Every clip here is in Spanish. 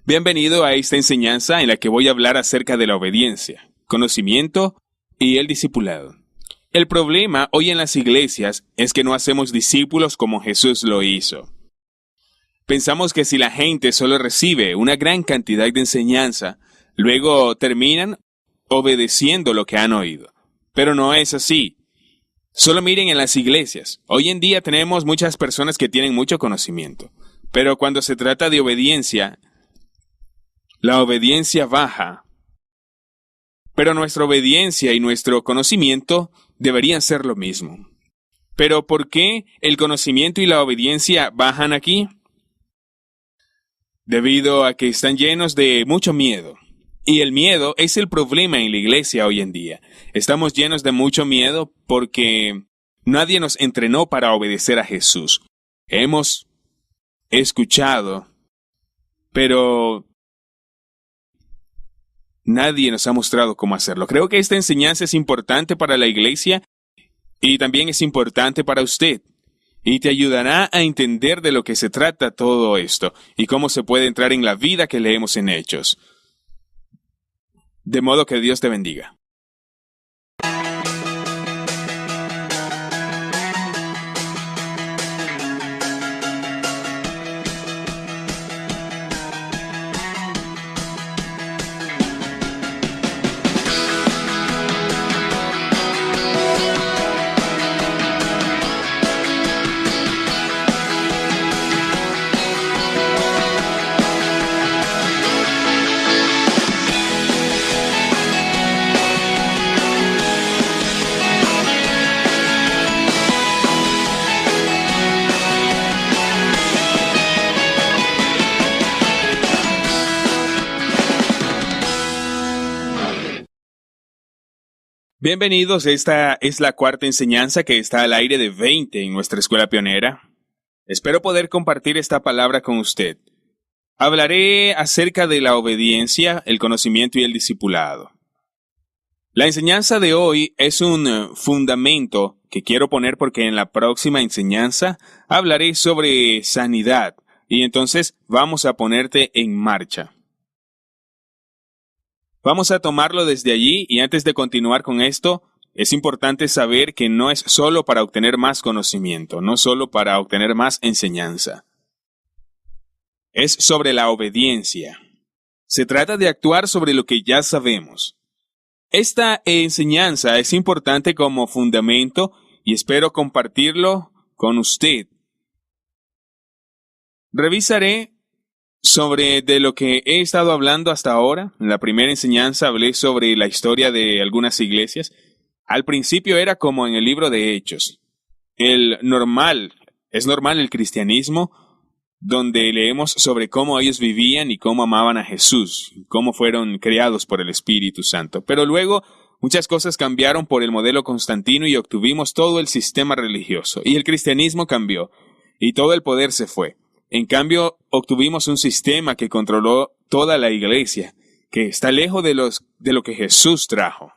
Bienvenido a esta enseñanza en la que voy a hablar acerca de la obediencia, conocimiento y el discipulado. El problema hoy en las iglesias es que no hacemos discípulos como Jesús lo hizo. Pensamos que si la gente solo recibe una gran cantidad de enseñanza, luego terminan obedeciendo lo que han oído. Pero no es así. Solo miren en las iglesias. Hoy en día tenemos muchas personas que tienen mucho conocimiento. Pero cuando se trata de obediencia, la obediencia baja. Pero nuestra obediencia y nuestro conocimiento deberían ser lo mismo. Pero ¿por qué el conocimiento y la obediencia bajan aquí? Debido a que están llenos de mucho miedo. Y el miedo es el problema en la iglesia hoy en día. Estamos llenos de mucho miedo porque nadie nos entrenó para obedecer a Jesús. Hemos escuchado, pero nadie nos ha mostrado cómo hacerlo. Creo que esta enseñanza es importante para la iglesia y también es importante para usted. Y te ayudará a entender de lo que se trata todo esto y cómo se puede entrar en la vida que leemos en Hechos. De modo que Dios te bendiga. Bienvenidos, esta es la cuarta enseñanza que está al aire de 20 en nuestra escuela pionera. Espero poder compartir esta palabra con usted. Hablaré acerca de la obediencia, el conocimiento y el discipulado. La enseñanza de hoy es un fundamento que quiero poner porque en la próxima enseñanza hablaré sobre sanidad y entonces vamos a ponerte en marcha. Vamos a tomarlo desde allí y antes de continuar con esto, es importante saber que no es solo para obtener más conocimiento, no solo para obtener más enseñanza. Es sobre la obediencia. Se trata de actuar sobre lo que ya sabemos. Esta enseñanza es importante como fundamento y espero compartirlo con usted. Revisaré sobre de lo que he estado hablando hasta ahora. En la primera enseñanza hablé sobre la historia de algunas iglesias. Al principio era como en el libro de Hechos. Es normal el cristianismo, donde leemos sobre cómo ellos vivían y cómo amaban a Jesús, cómo fueron creados por el Espíritu Santo. Pero luego muchas cosas cambiaron por el modelo Constantino y obtuvimos todo el sistema religioso. Y el cristianismo cambió y todo el poder se fue. En cambio, obtuvimos un sistema que controló toda la iglesia, que está lejos de lo que Jesús trajo.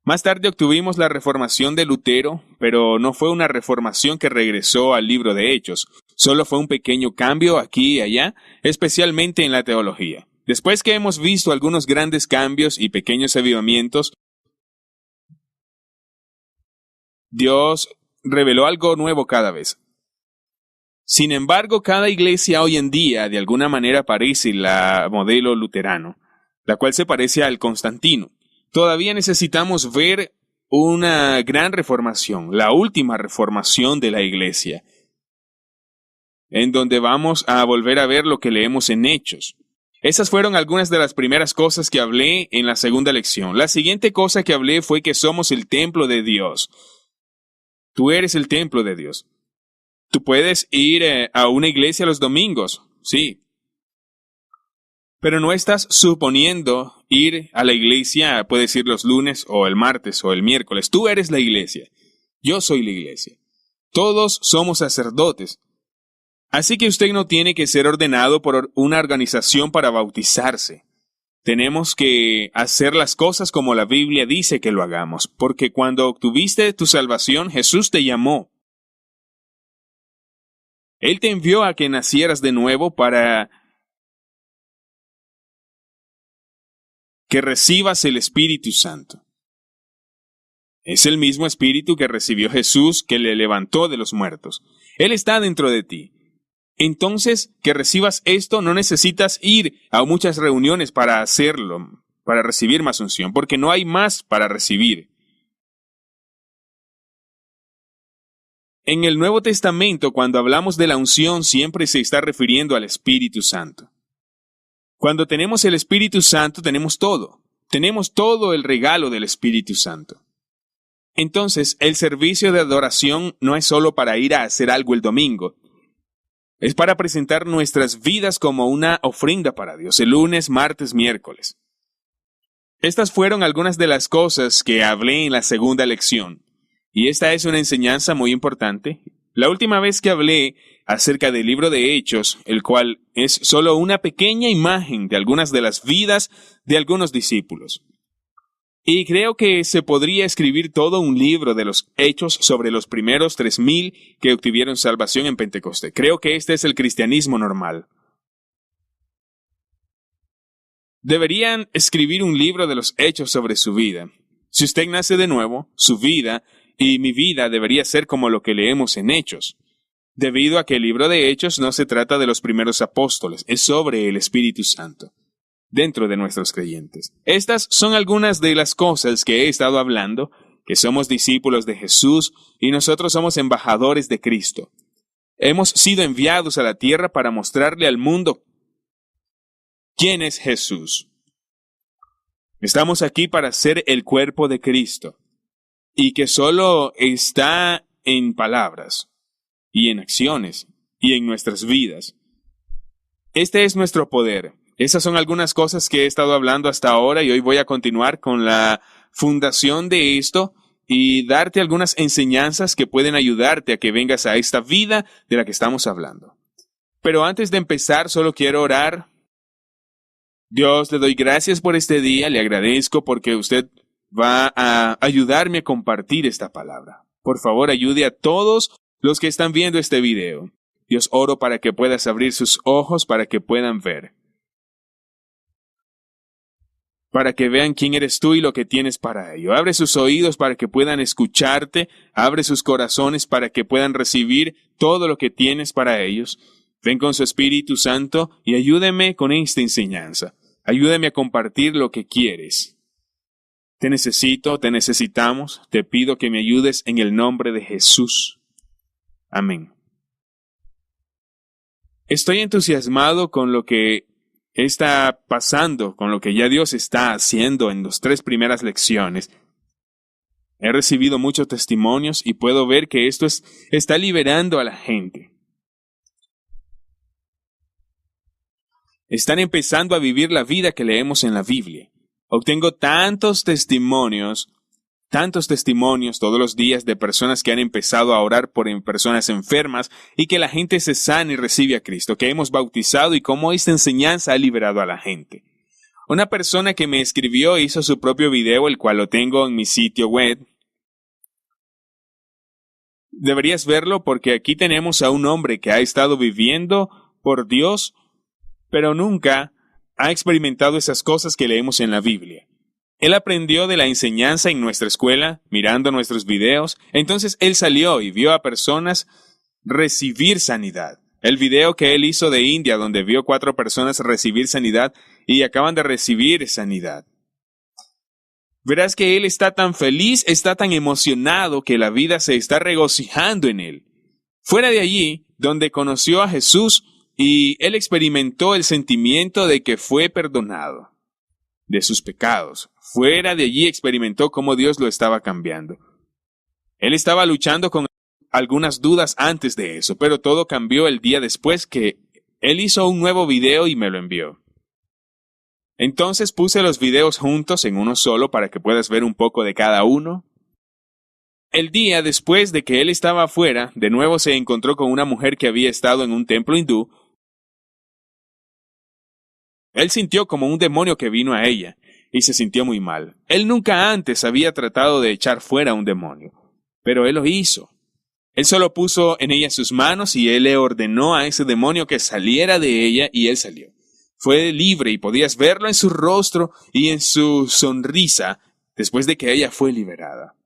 Más tarde obtuvimos la reformación de Lutero, pero no fue una reformación que regresó al libro de Hechos. Solo fue un pequeño cambio aquí y allá, especialmente en la teología. Después que hemos visto algunos grandes cambios y pequeños avivamientos, Dios reveló algo nuevo cada vez. Sin embargo, cada iglesia hoy en día de alguna manera parece la modelo luterano, la cual se parece al Constantino. Todavía necesitamos ver una gran reformación, la última reformación de la iglesia, en donde vamos a volver a ver lo que leemos en Hechos. Esas fueron algunas de las primeras cosas que hablé en la segunda lección. La siguiente cosa que hablé fue que somos el templo de Dios. Tú eres el templo de Dios. Tú puedes ir a una iglesia los domingos, sí. Pero no estás suponiendo ir a la iglesia, puedes ir los lunes o el martes o el miércoles. Tú eres la iglesia. Yo soy la iglesia. Todos somos sacerdotes. Así que usted no tiene que ser ordenado por una organización para bautizarse. Tenemos que hacer las cosas como la Biblia dice que lo hagamos, porque cuando obtuviste tu salvación, Jesús te llamó. Él te envió a que nacieras de nuevo para que recibas el Espíritu Santo. Es el mismo Espíritu que recibió Jesús, que le levantó de los muertos. Él está dentro de ti. Entonces, que recibas esto, no necesitas ir a muchas reuniones para hacerlo, para recibir más unción, porque no hay más para recibir. En el Nuevo Testamento, cuando hablamos de la unción, siempre se está refiriendo al Espíritu Santo. Cuando tenemos el Espíritu Santo, tenemos todo. Tenemos todo el regalo del Espíritu Santo. Entonces, el servicio de adoración no es solo para ir a hacer algo el domingo. Es para presentar nuestras vidas como una ofrenda para Dios, el lunes, martes, miércoles. Estas fueron algunas de las cosas que hablé en la segunda lección. Y esta es una enseñanza muy importante. La última vez que hablé acerca del libro de Hechos, el cual es solo una pequeña imagen de algunas de las vidas de algunos discípulos. Y creo que se podría escribir todo un libro de los hechos sobre los primeros 3,000 que obtuvieron salvación en Pentecostés. Creo que este es el cristianismo normal. Deberían escribir un libro de los hechos sobre su vida. Si usted nace de nuevo, su vida y mi vida debería ser como lo que leemos en Hechos. Debido a que el libro de Hechos no se trata de los primeros apóstoles, es sobre el Espíritu Santo dentro de nuestros creyentes. Estas son algunas de las cosas que he estado hablando, que somos discípulos de Jesús y nosotros somos embajadores de Cristo. Hemos sido enviados a la tierra para mostrarle al mundo quién es Jesús. Estamos aquí para ser el cuerpo de Cristo y que solo está en palabras y en acciones y en nuestras vidas. Este es nuestro poder. Esas son algunas cosas que he estado hablando hasta ahora y hoy voy a continuar con la fundación de esto y darte algunas enseñanzas que pueden ayudarte a que vengas a esta vida de la que estamos hablando. Pero antes de empezar, solo quiero orar. Dios, le doy gracias por este día, le agradezco porque usted va a ayudarme a compartir esta palabra. Por favor, ayude a todos los que están viendo este video. Dios, oro para que puedas abrir sus ojos para que puedan ver. Para que vean quién eres tú y lo que tienes para ello. Abre sus oídos para que puedan escucharte, abre sus corazones para que puedan recibir todo lo que tienes para ellos. Ven con su Espíritu Santo y ayúdame con esta enseñanza. Ayúdame a compartir lo que quieres. Te necesito, te necesitamos, te pido que me ayudes en el nombre de Jesús. Amén. Estoy entusiasmado con lo que está pasando, con lo que ya Dios está haciendo en las 3 primeras lecciones. He recibido muchos testimonios y puedo ver que esto está liberando a la gente. Están empezando a vivir la vida que leemos en la Biblia. Obtengo tantos testimonios todos los días de personas que han empezado a orar por personas enfermas y que la gente se sana y recibe a Cristo, que hemos bautizado y cómo esta enseñanza ha liberado a la gente. Una persona que me escribió hizo su propio video, el cual lo tengo en mi sitio web. Deberías verlo porque aquí tenemos a un hombre que ha estado viviendo por Dios, pero nunca ha experimentado esas cosas que leemos en la Biblia. Él aprendió de la enseñanza en nuestra escuela, mirando nuestros videos. Entonces él salió y vio a personas recibir sanidad. El video que él hizo de India, donde vio 4 personas recibir sanidad y acaban de recibir sanidad. Verás que él está tan feliz, está tan emocionado que la vida se está regocijando en él. Fuera de allí, donde conoció a Jesús y él experimentó el sentimiento de que fue perdonado de sus pecados. Fuera de allí experimentó cómo Dios lo estaba cambiando. Él estaba luchando con algunas dudas antes de eso, pero todo cambió el día después que él hizo un nuevo video y me lo envió. Entonces puse los videos juntos en uno solo para que puedas ver un poco de cada uno. El día después de que él estaba afuera, de nuevo se encontró con una mujer que había estado en un templo hindú. Él sintió como un demonio que vino a ella y se sintió muy mal. Él nunca antes había tratado de echar fuera un demonio, pero él lo hizo. Él solo puso en ella sus manos y él le ordenó a ese demonio que saliera de ella y él salió. fue libre y podías verlo en su rostro y en su sonrisa después de que ella fue liberada.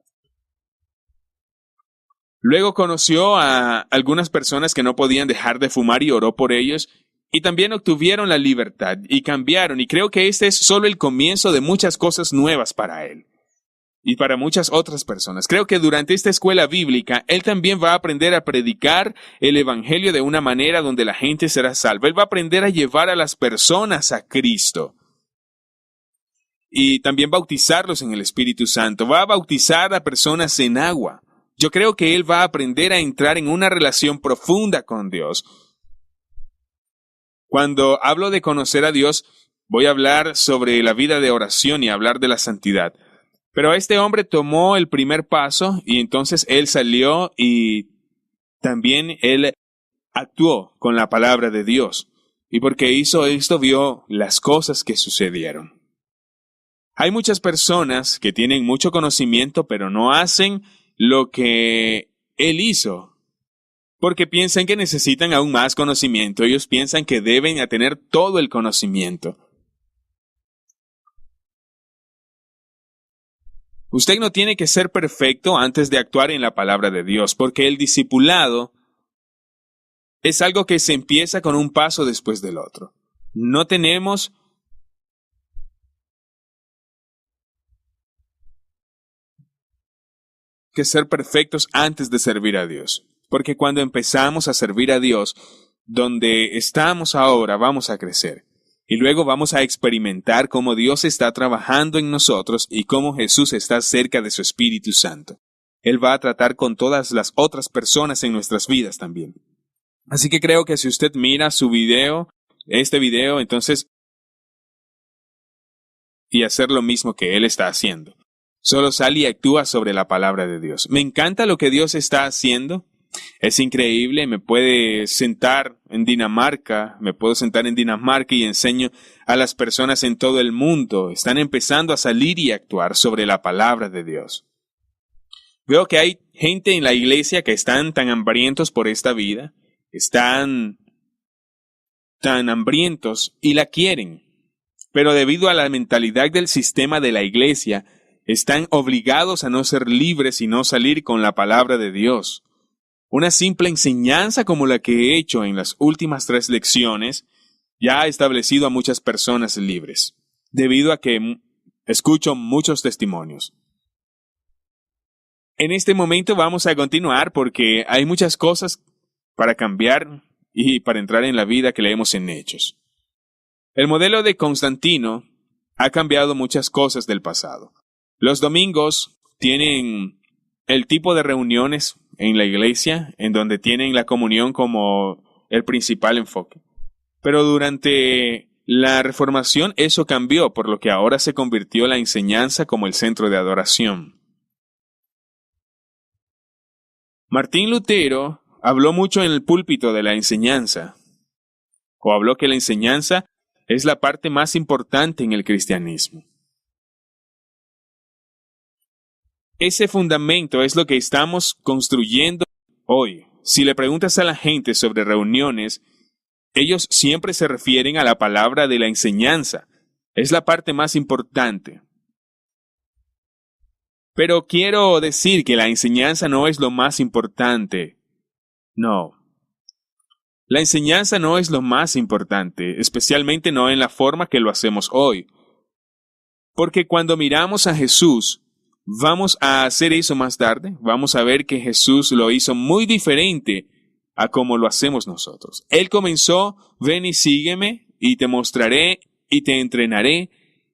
Luego conoció a algunas personas que no podían dejar de fumar y oró por ellos y también obtuvieron la libertad y cambiaron, y creo que este es solo el comienzo de muchas cosas nuevas para él y para muchas otras personas. Creo que durante esta escuela bíblica, él también va a aprender a predicar el evangelio de una manera donde la gente será salva. Él va a aprender a llevar a las personas a Cristo y también bautizarlos en el Espíritu Santo. Va a bautizar a personas en agua. Yo creo que él va a aprender a entrar en una relación profunda con Dios. Cuando hablo de conocer a Dios, voy a hablar sobre la vida de oración y hablar de la santidad. Pero este hombre tomó el primer paso y entonces él salió y también él actuó con la palabra de Dios. Y porque hizo esto, vio las cosas que sucedieron. Hay muchas personas que tienen mucho conocimiento, pero no hacen lo que él hizo, porque piensan que necesitan aún más conocimiento. Ellos piensan que deben tener todo el conocimiento. Usted no tiene que ser perfecto antes de actuar en la palabra de Dios, porque el discipulado es algo que se empieza con un paso después del otro. No tenemos que ser perfectos antes de servir a Dios, porque cuando empezamos a servir a Dios, donde estamos ahora, vamos a crecer. Y luego vamos a experimentar cómo Dios está trabajando en nosotros y cómo Jesús está cerca de su Espíritu Santo. Él va a tratar con todas las otras personas en nuestras vidas también. Así que creo que si usted mira su video, este video, entonces, y hacer lo mismo que Él está haciendo. Solo sale y actúa sobre la palabra de Dios. Me encanta lo que Dios está haciendo. Es increíble. Me puedo sentar en Dinamarca y enseño a las personas en todo el mundo. Están empezando a salir y actuar sobre la palabra de Dios. Veo que hay gente en la iglesia que están tan hambrientos por esta vida. Están tan hambrientos y la quieren. Pero debido a la mentalidad del sistema de la iglesia, están obligados a no ser libres y no salir con la palabra de Dios. Una simple enseñanza como la que he hecho en las últimas 3 lecciones ya ha establecido a muchas personas libres, debido a que escucho muchos testimonios. En este momento vamos a continuar porque hay muchas cosas para cambiar y para entrar en la vida que leemos en Hechos. El modelo de Constantino ha cambiado muchas cosas del pasado. Los domingos tienen el tipo de reuniones en la iglesia en donde tienen la comunión como el principal enfoque. Pero durante la Reformación eso cambió, por lo que ahora se convirtió la enseñanza como el centro de adoración. Martín Lutero habló mucho en el púlpito de la enseñanza, o habló que la enseñanza es la parte más importante en el cristianismo. Ese fundamento es lo que estamos construyendo hoy. Si le preguntas a la gente sobre reuniones, ellos siempre se refieren a la palabra de la enseñanza. Es la parte más importante. Pero quiero decir que la enseñanza no es lo más importante. No. La enseñanza no es lo más importante, especialmente no en la forma que lo hacemos hoy. Porque cuando miramos a Jesús, vamos a hacer eso más tarde. Vamos a ver que Jesús lo hizo muy diferente a como lo hacemos nosotros. Él comenzó, ven y sígueme, y te mostraré y te entrenaré.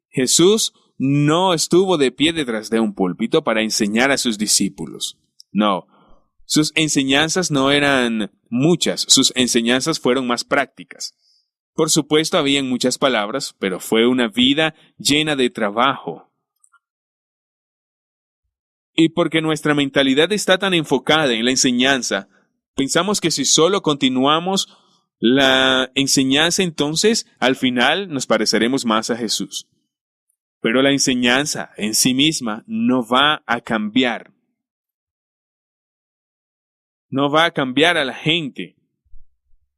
Jesús no estuvo de pie detrás de un púlpito para enseñar a sus discípulos. No. Sus enseñanzas no eran muchas, sus enseñanzas fueron más prácticas. Por supuesto, habían muchas palabras, pero fue una vida llena de trabajo. Y porque nuestra mentalidad está tan enfocada en la enseñanza, pensamos que si solo continuamos la enseñanza, entonces al final nos pareceremos más a Jesús. Pero la enseñanza en sí misma no va a cambiar. No va a cambiar a la gente.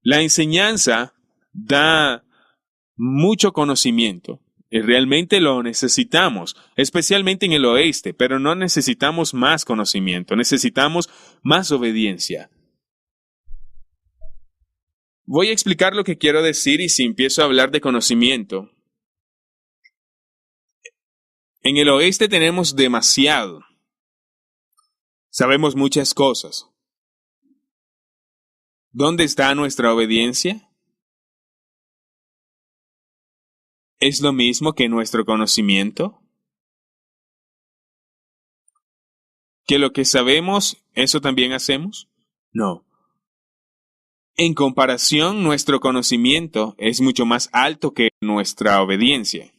La enseñanza da mucho conocimiento. Y realmente lo necesitamos, especialmente en el oeste, pero no necesitamos más conocimiento, necesitamos más obediencia. Voy a explicar lo que quiero decir y si empiezo a hablar de conocimiento. En el oeste tenemos demasiado. Sabemos muchas cosas. ¿Dónde está nuestra obediencia? ¿Es lo mismo que nuestro conocimiento? ¿Que lo que sabemos, eso también hacemos? No. En comparación, nuestro conocimiento es mucho más alto que nuestra obediencia.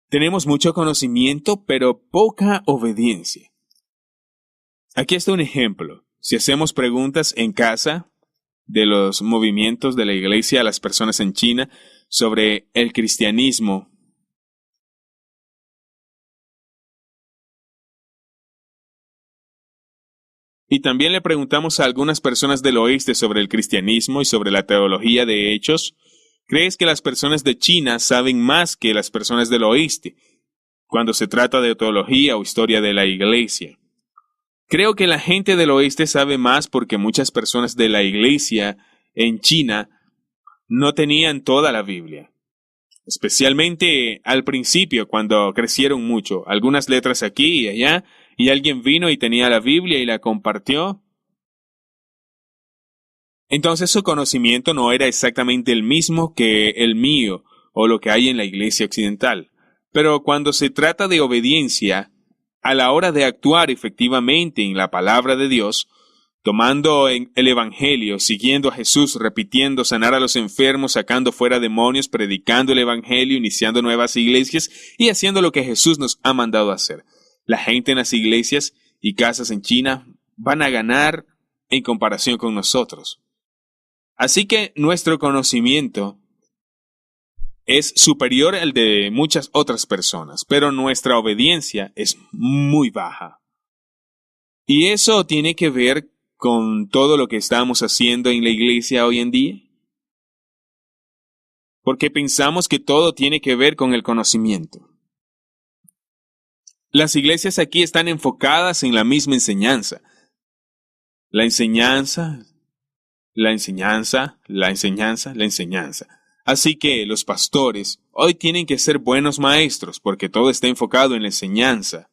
Tenemos mucho conocimiento, pero poca obediencia. Aquí está un ejemplo. Si hacemos preguntas en casa de los movimientos de la iglesia a las personas en China sobre el cristianismo, y también le preguntamos a algunas personas del oeste sobre el cristianismo y sobre la teología de hechos, ¿crees que las personas de China saben más que las personas del oeste cuando se trata de teología o historia de la iglesia? Creo que la gente del oeste sabe más porque muchas personas de la iglesia en China no tenían toda la Biblia. Especialmente al principio, cuando crecieron mucho, algunas letras aquí y allá, y alguien vino y tenía la Biblia y la compartió. Entonces su conocimiento no era exactamente el mismo que el mío o lo que hay en la iglesia occidental. Pero cuando se trata de obediencia, a la hora de actuar efectivamente en la palabra de Dios, tomando el Evangelio, siguiendo a Jesús, repitiendo, sanar a los enfermos, sacando fuera demonios, predicando el Evangelio, iniciando nuevas iglesias y haciendo lo que Jesús nos ha mandado hacer. La gente en las iglesias y casas en China van a ganar en comparación con nosotros. Así que nuestro conocimiento es superior al de muchas otras personas, pero nuestra obediencia es muy baja. Y eso tiene que ver con todo lo que estamos haciendo en la iglesia hoy en día. Porque pensamos que todo tiene que ver con el conocimiento. Las iglesias aquí están enfocadas en la misma enseñanza. La enseñanza, la enseñanza, la enseñanza, la enseñanza. Así que los pastores hoy tienen que ser buenos maestros porque todo está enfocado en la enseñanza.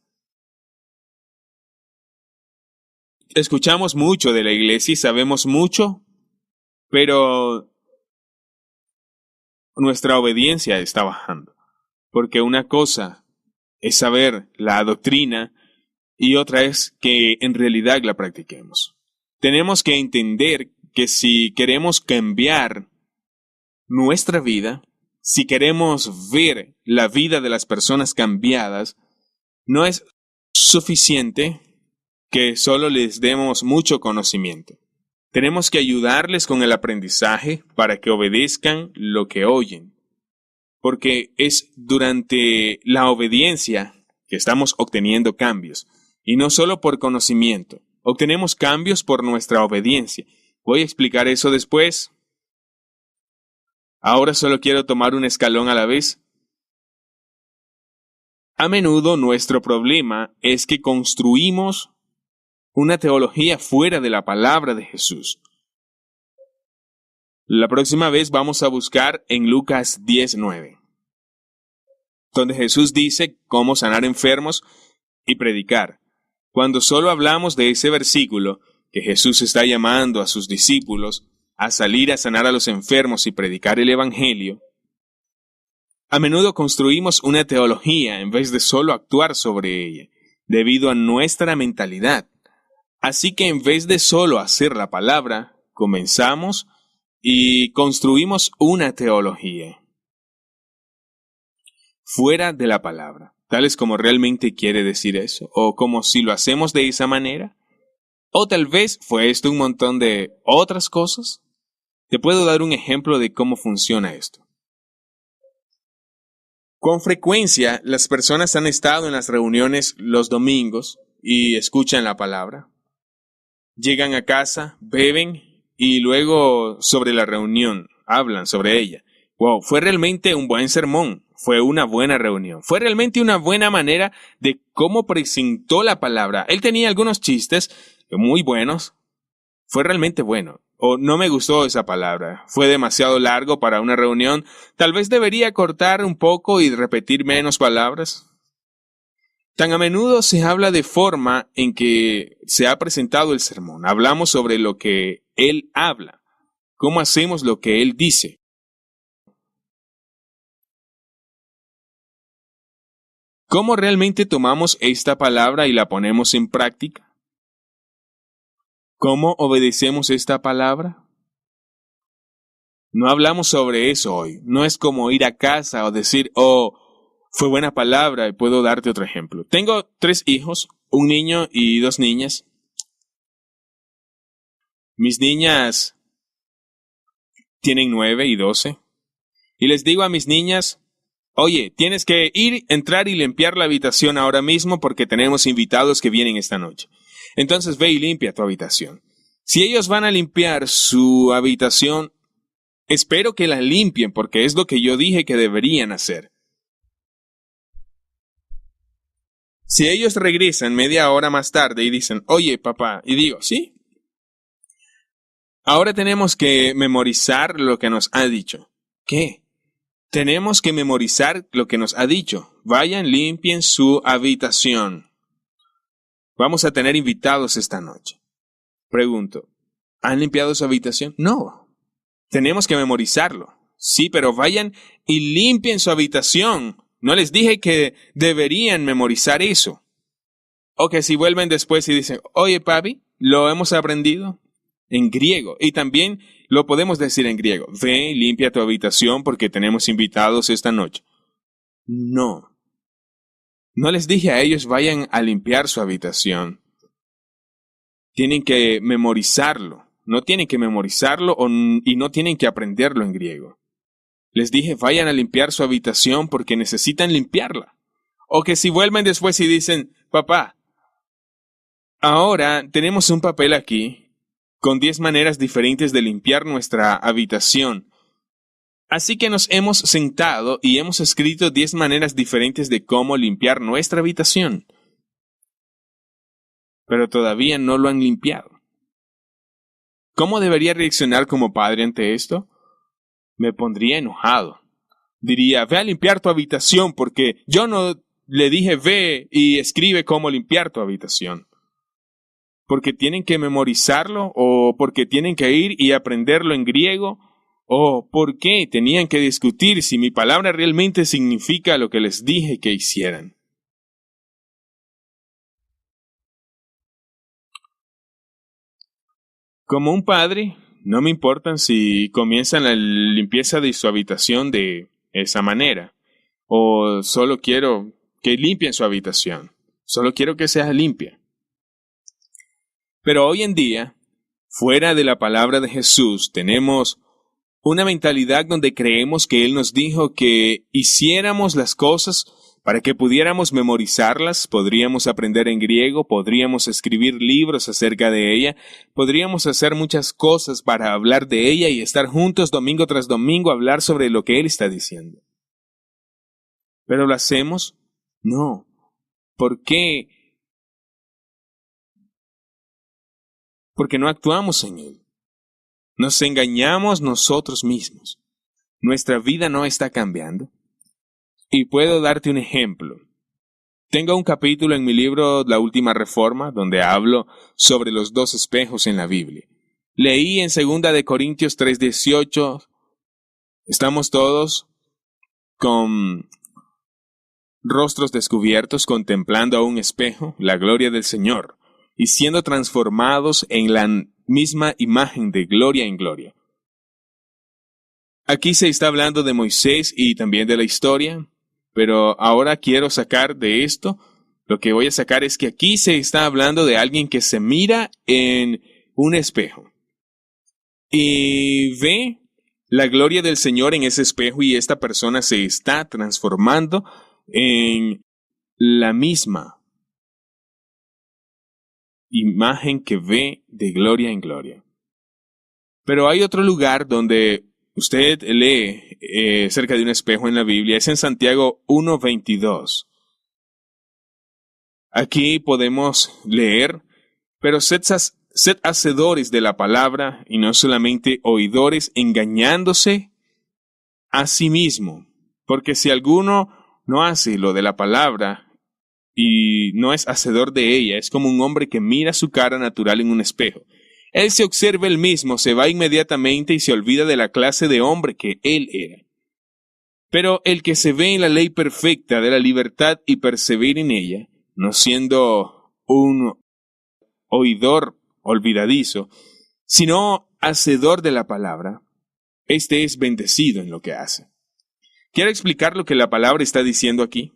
Escuchamos mucho de la iglesia y sabemos mucho, pero nuestra obediencia está bajando. Porque una cosa es saber la doctrina y otra es que en realidad la practiquemos. Tenemos que entender que si queremos cambiar nuestra vida, si queremos ver la vida de las personas cambiadas, no es suficiente que solo les demos mucho conocimiento. Tenemos que ayudarles con el aprendizaje para que obedezcan lo que oyen. Porque es durante la obediencia que estamos obteniendo cambios. Y no solo por conocimiento. Obtenemos cambios por nuestra obediencia. Voy a explicar eso después. Ahora solo quiero tomar un escalón a la vez. A menudo nuestro problema es que construimos una teología fuera de la palabra de Jesús. La próxima vez vamos a buscar en Lucas 10:9, donde Jesús dice cómo sanar enfermos y predicar. Cuando solo hablamos de ese versículo, que Jesús está llamando a sus discípulos a salir a sanar a los enfermos y predicar el Evangelio, a menudo construimos una teología en vez de solo actuar sobre ella, debido a nuestra mentalidad. Así que en vez de solo hacer la palabra, comenzamos y construimos una teología fuera de la palabra, tales como realmente quiere decir eso, o como si lo hacemos de esa manera, o tal vez fue esto un montón de otras cosas. Te puedo dar un ejemplo de cómo funciona esto. Con frecuencia, las personas han estado en las reuniones los domingos y escuchan la palabra. Llegan a casa, beben y luego sobre la reunión, hablan sobre ella. Wow, fue realmente un buen sermón, fue una buena reunión, fue realmente una buena manera de cómo presentó la palabra. Él tenía algunos chistes muy buenos, fue realmente bueno. O no me gustó esa palabra, fue demasiado largo para una reunión, tal vez debería cortar un poco y repetir menos palabras. Tan a menudo se habla de forma en que se ha presentado el sermón. Hablamos sobre lo que él habla, cómo hacemos lo que él dice. ¿Cómo realmente tomamos esta palabra y la ponemos en práctica? ¿Cómo obedecemos esta palabra? No hablamos sobre eso hoy. No es como ir a casa o decir, oh, fue buena palabra y puedo darte otro ejemplo. Tengo 3 hijos, un niño y 2 niñas. Mis niñas tienen 9 y 12. Y les digo a mis niñas, oye, tienes que ir, entrar y limpiar la habitación ahora mismo porque tenemos invitados que vienen esta noche. Entonces ve y limpia tu habitación. Si ellos van a limpiar su habitación, espero que la limpien porque es lo que yo dije que deberían hacer. Si ellos regresan media hora más tarde y dicen, oye, papá, y digo, sí, ahora tenemos que memorizar lo que nos ha dicho. ¿Qué? Tenemos que memorizar lo que nos ha dicho. Vayan, limpien su habitación. Vamos a tener invitados esta noche. Pregunto, ¿han limpiado su habitación? No. Tenemos que memorizarlo. Sí, pero vayan y limpien su habitación. No les dije que deberían memorizar eso. O que si vuelven después y dicen, oye, papi, lo hemos aprendido en griego. Y también lo podemos decir en griego. Ve y limpia tu habitación porque tenemos invitados esta noche. No. No les dije a ellos vayan a limpiar su habitación. Tienen que memorizarlo. No tienen que memorizarlo y no tienen que aprenderlo en griego. Les dije vayan a limpiar su habitación porque necesitan limpiarla. O que si vuelven después y dicen, papá, ahora tenemos un papel aquí con 10 maneras diferentes de limpiar nuestra habitación. Así que nos hemos sentado y hemos escrito 10 maneras diferentes de cómo limpiar nuestra habitación. Pero todavía no lo han limpiado. ¿Cómo debería reaccionar como padre ante esto? Me pondría enojado. Diría, ve a limpiar tu habitación porque yo no le dije ve y escribe cómo limpiar tu habitación. Porque tienen que memorizarlo o porque tienen que ir y aprenderlo en griego o por qué tenían que discutir si mi palabra realmente significa lo que les dije que hicieran. Como un padre, no me importan si comienzan la limpieza de su habitación de esa manera, o solo quiero que limpien su habitación, solo quiero que sea limpia. Pero hoy en día, fuera de la palabra de Jesús, tenemos una mentalidad donde creemos que Él nos dijo que hiciéramos las cosas para que pudiéramos memorizarlas, podríamos aprender en griego, podríamos escribir libros acerca de ella, podríamos hacer muchas cosas para hablar de ella y estar juntos domingo tras domingo a hablar sobre lo que Él está diciendo. ¿Pero lo hacemos? No. ¿Por qué? Porque no actuamos en Él. Nos engañamos nosotros mismos. Nuestra vida no está cambiando. Y puedo darte un ejemplo. Tengo un capítulo en mi libro La Última Reforma donde hablo sobre los 2 espejos en la Biblia. Leí en 2 de Corintios 3:18, estamos todos con rostros descubiertos contemplando a un espejo la gloria del Señor y siendo transformados en la misma imagen de gloria en gloria. Aquí se está hablando de Moisés y también de la historia. Pero ahora quiero sacar de esto, lo que voy a sacar es que aquí se está hablando de alguien que se mira en un espejo y ve la gloria del Señor en ese espejo y esta persona se está transformando en la misma imagen que ve de gloria en gloria. Pero hay otro lugar donde usted lee cerca de un espejo en la Biblia, es en Santiago 1:22. Aquí podemos leer, pero sed hacedores de la palabra y no solamente oidores, engañándose a sí mismo. Porque si alguno no hace lo de la palabra y no es hacedor de ella, es como un hombre que mira su cara natural en un espejo. Él se observa él mismo, se va inmediatamente y se olvida de la clase de hombre que él era. Pero el que se ve en la ley perfecta de la libertad y persevera en ella, no siendo un oidor olvidadizo, sino hacedor de la palabra, este es bendecido en lo que hace. ¿Quiero explicar lo que la palabra está diciendo aquí?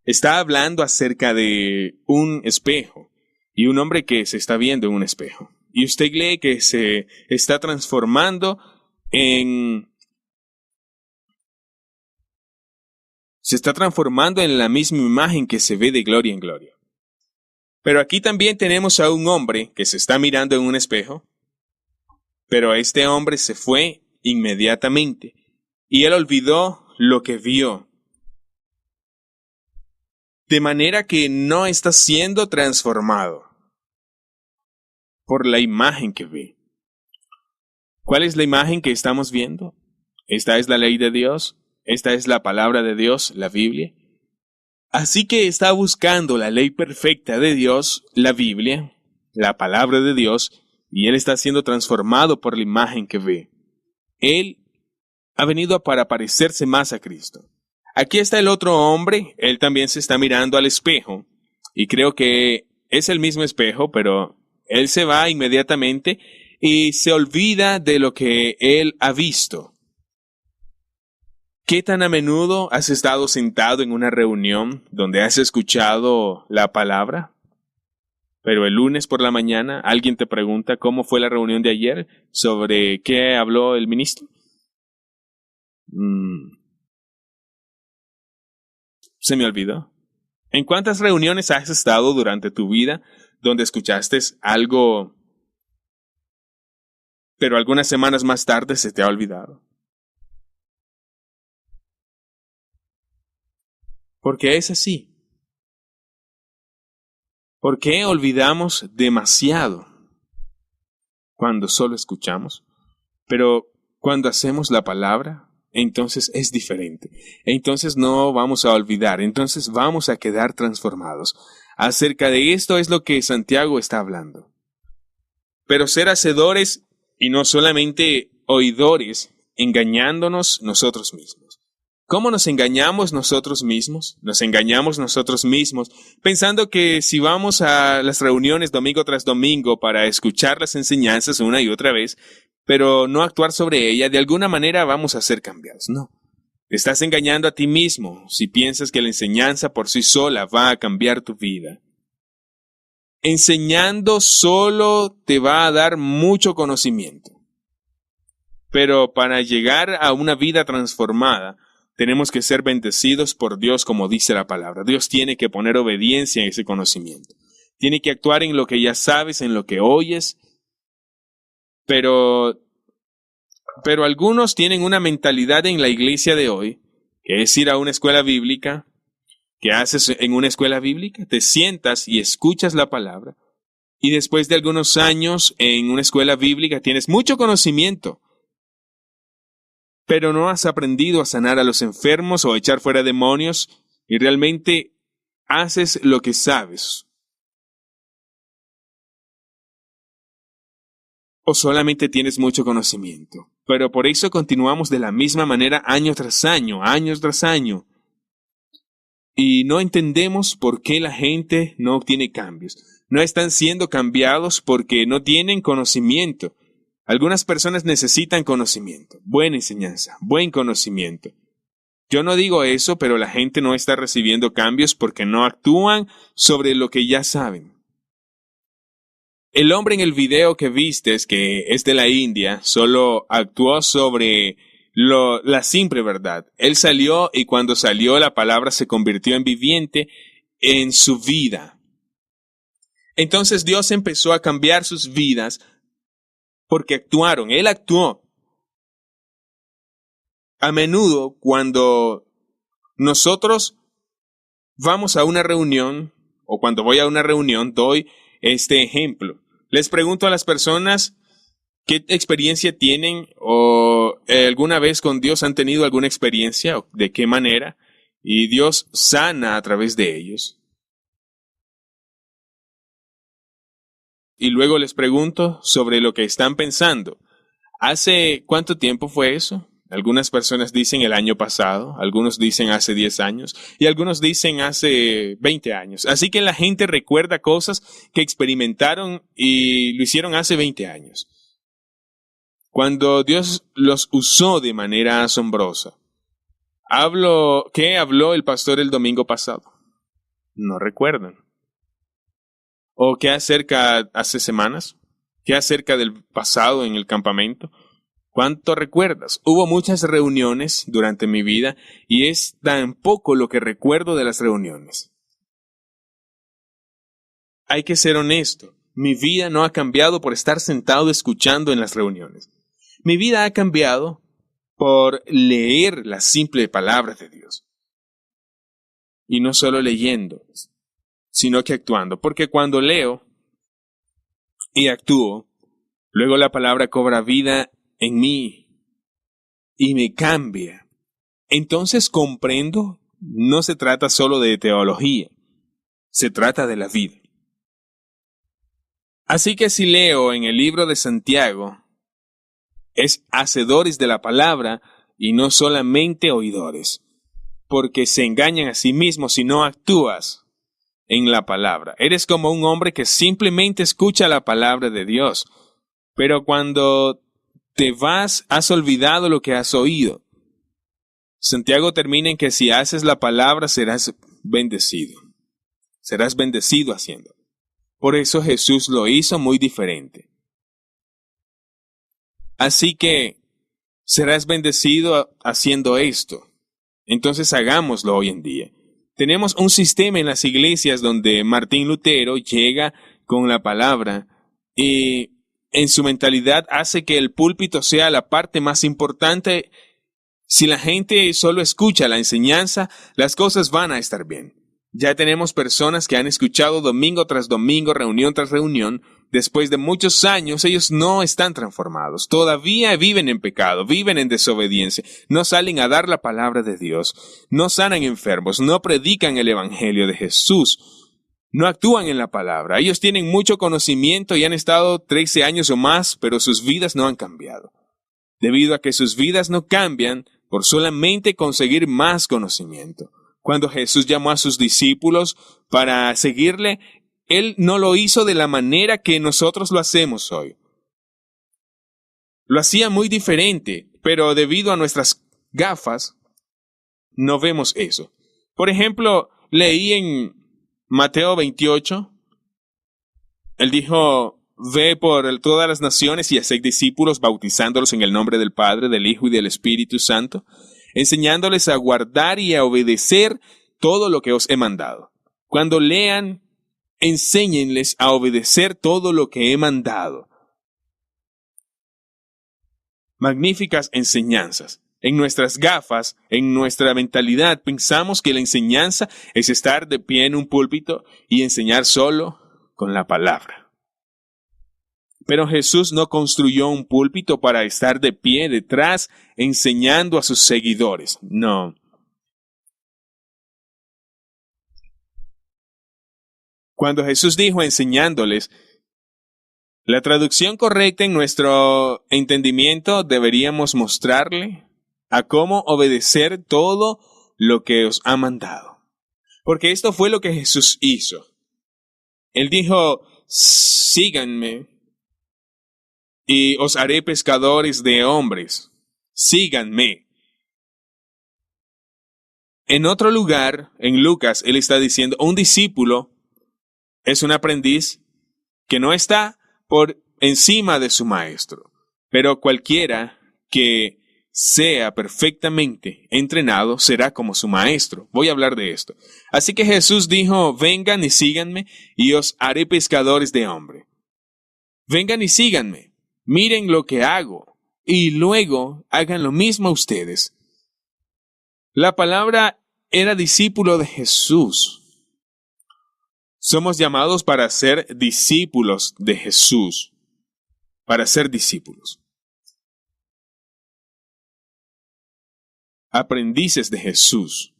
Está hablando acerca de un espejo y un hombre que se está viendo en un espejo. Y usted lee que se está transformando en la misma imagen que se ve de gloria en gloria. Pero aquí también tenemos a un hombre que se está mirando en un espejo, pero este hombre se fue inmediatamente y él olvidó lo que vio. De manera que no está siendo transformado por la imagen que ve. ¿Cuál es la imagen que estamos viendo? Esta es la ley de Dios, esta es la palabra de Dios, la Biblia. Así que está buscando la ley perfecta de Dios, la Biblia, la palabra de Dios, y él está siendo transformado por la imagen que ve. Él ha venido para parecerse más a Cristo. Aquí está el otro hombre, él también se está mirando al espejo, y creo que es el mismo espejo, pero él se va inmediatamente y se olvida de lo que él ha visto. ¿Qué tan a menudo has estado sentado en una reunión donde has escuchado la palabra? Pero el lunes por la mañana alguien te pregunta cómo fue la reunión de ayer, sobre qué habló el ministro. Se me olvidó. ¿En cuántas reuniones has estado durante tu vida donde escuchaste algo, pero algunas semanas más tarde se te ha olvidado? ¿Por qué es así? ¿Por qué olvidamos demasiado cuando solo escuchamos? Pero cuando hacemos la palabra, entonces es diferente. Entonces no vamos a olvidar, entonces vamos a quedar transformados. Acerca de esto es lo que Santiago está hablando. Pero ser hacedores y no solamente oidores, engañándonos nosotros mismos. ¿Cómo nos engañamos nosotros mismos? Nos engañamos nosotros mismos pensando que si vamos a las reuniones domingo tras domingo para escuchar las enseñanzas una y otra vez, pero no actuar sobre ella, de alguna manera vamos a ser cambiados. No. Te estás engañando a ti mismo si piensas que la enseñanza por sí sola va a cambiar tu vida. Enseñando solo te va a dar mucho conocimiento. Pero para llegar a una vida transformada, tenemos que ser bendecidos por Dios como dice la palabra. Dios tiene que poner obediencia en ese conocimiento. Tiene que actuar en lo que ya sabes, en lo que oyes. Pero algunos tienen una mentalidad en la iglesia de hoy, que es ir a una escuela bíblica. ¿Qué haces en una escuela bíblica? Te sientas y escuchas la palabra. Y después de algunos años en una escuela bíblica tienes mucho conocimiento, pero no has aprendido a sanar a los enfermos o a echar fuera demonios y realmente haces lo que sabes. O solamente tienes mucho conocimiento. Pero por eso continuamos de la misma manera año tras año, Y no entendemos por qué la gente no obtiene cambios. No están siendo cambiados porque no tienen conocimiento. Algunas personas necesitan conocimiento, buena enseñanza, buen conocimiento. Yo no digo eso, pero la gente no está recibiendo cambios porque no actúan sobre lo que ya saben. El hombre en el video que vistes, que es de la India, solo actuó sobre la simple verdad. Él salió y cuando salió la palabra se convirtió en viviente en su vida. Entonces Dios empezó a cambiar sus vidas porque actuaron. Él actuó. A menudo, cuando nosotros vamos a una reunión, o cuando voy a una reunión, doy este ejemplo. Les pregunto a las personas qué experiencia tienen o alguna vez con Dios han tenido alguna experiencia, o de qué manera, y Dios sana a través de ellos. Y luego les pregunto sobre lo que están pensando. ¿Hace cuánto tiempo fue eso? Algunas personas dicen el año pasado, algunos dicen hace 10 años y algunos dicen hace 20 años. Así que la gente recuerda cosas que experimentaron y lo hicieron hace 20 años. Cuando Dios los usó de manera asombrosa. ¿Qué habló el pastor el domingo pasado? No recuerdan. ¿O qué acerca hace semanas? ¿Qué acerca del pasado en el campamento? ¿Cuánto recuerdas? Hubo muchas reuniones durante mi vida y es tan poco lo que recuerdo de las reuniones. Hay que ser honesto. Mi vida no ha cambiado por estar sentado escuchando en las reuniones. Mi vida ha cambiado por leer las simples palabras de Dios. Y no solo leyendo, sino que actuando. Porque cuando leo y actúo, luego la palabra cobra vida en mí y me cambia. Entonces comprendo, no se trata solo de teología, se trata de la vida. Así que si leo en el libro de Santiago, es hacedores de la palabra y no solamente oidores, porque se engañan a sí mismos si no actúas en la palabra. Eres como un hombre que simplemente escucha la palabra de Dios, pero cuando te vas, has olvidado lo que has oído. Santiago termina en que si haces la palabra serás bendecido. Serás bendecido haciendo. Por eso Jesús lo hizo muy diferente. Así que serás bendecido haciendo esto. Entonces hagámoslo hoy en día. Tenemos un sistema en las iglesias donde Martín Lutero llega con la palabra y en su mentalidad hace que el púlpito sea la parte más importante. Si la gente solo escucha la enseñanza, las cosas van a estar bien. Ya tenemos personas que han escuchado domingo tras domingo, reunión tras reunión. Después de muchos años, ellos no están transformados. Todavía viven en pecado, viven en desobediencia. No salen a dar la palabra de Dios. No sanan enfermos, no predican el evangelio de Jesús. No actúan en la palabra. Ellos tienen mucho conocimiento y han estado 13 años o más, pero sus vidas no han cambiado. Debido a que sus vidas no cambian por solamente conseguir más conocimiento. Cuando Jesús llamó a sus discípulos para seguirle, Él no lo hizo de la manera que nosotros lo hacemos hoy. Lo hacía muy diferente, pero debido a nuestras gafas, no vemos eso. Por ejemplo, leí en Mateo 28, Él dijo, ve por todas las naciones y haced discípulos, bautizándolos en el nombre del Padre, del Hijo y del Espíritu Santo, enseñándoles a guardar y a obedecer todo lo que os he mandado. Cuando lean, enséñenles a obedecer todo lo que he mandado. Magníficas enseñanzas. En nuestras gafas, en nuestra mentalidad, pensamos que la enseñanza es estar de pie en un púlpito y enseñar solo con la palabra. Pero Jesús no construyó un púlpito para estar de pie detrás enseñando a sus seguidores. No. Cuando Jesús dijo enseñándoles, la traducción correcta en nuestro entendimiento deberíamos mostrarle a cómo obedecer todo lo que os ha mandado. Porque esto fue lo que Jesús hizo. Él dijo, síganme y os haré pescadores de hombres. Síganme. En otro lugar, en Lucas, él está diciendo, un discípulo es un aprendiz que no está por encima de su maestro, pero cualquiera que sea perfectamente entrenado será como su maestro. Voy a hablar de esto. Así que Jesús dijo, vengan y síganme y os haré pescadores de hombre. Vengan y síganme. Miren lo que hago y luego hagan lo mismo ustedes. La palabra era discípulo de Jesús. Somos llamados para ser discípulos de Jesús, para ser discípulos. Aprendices de Jesús.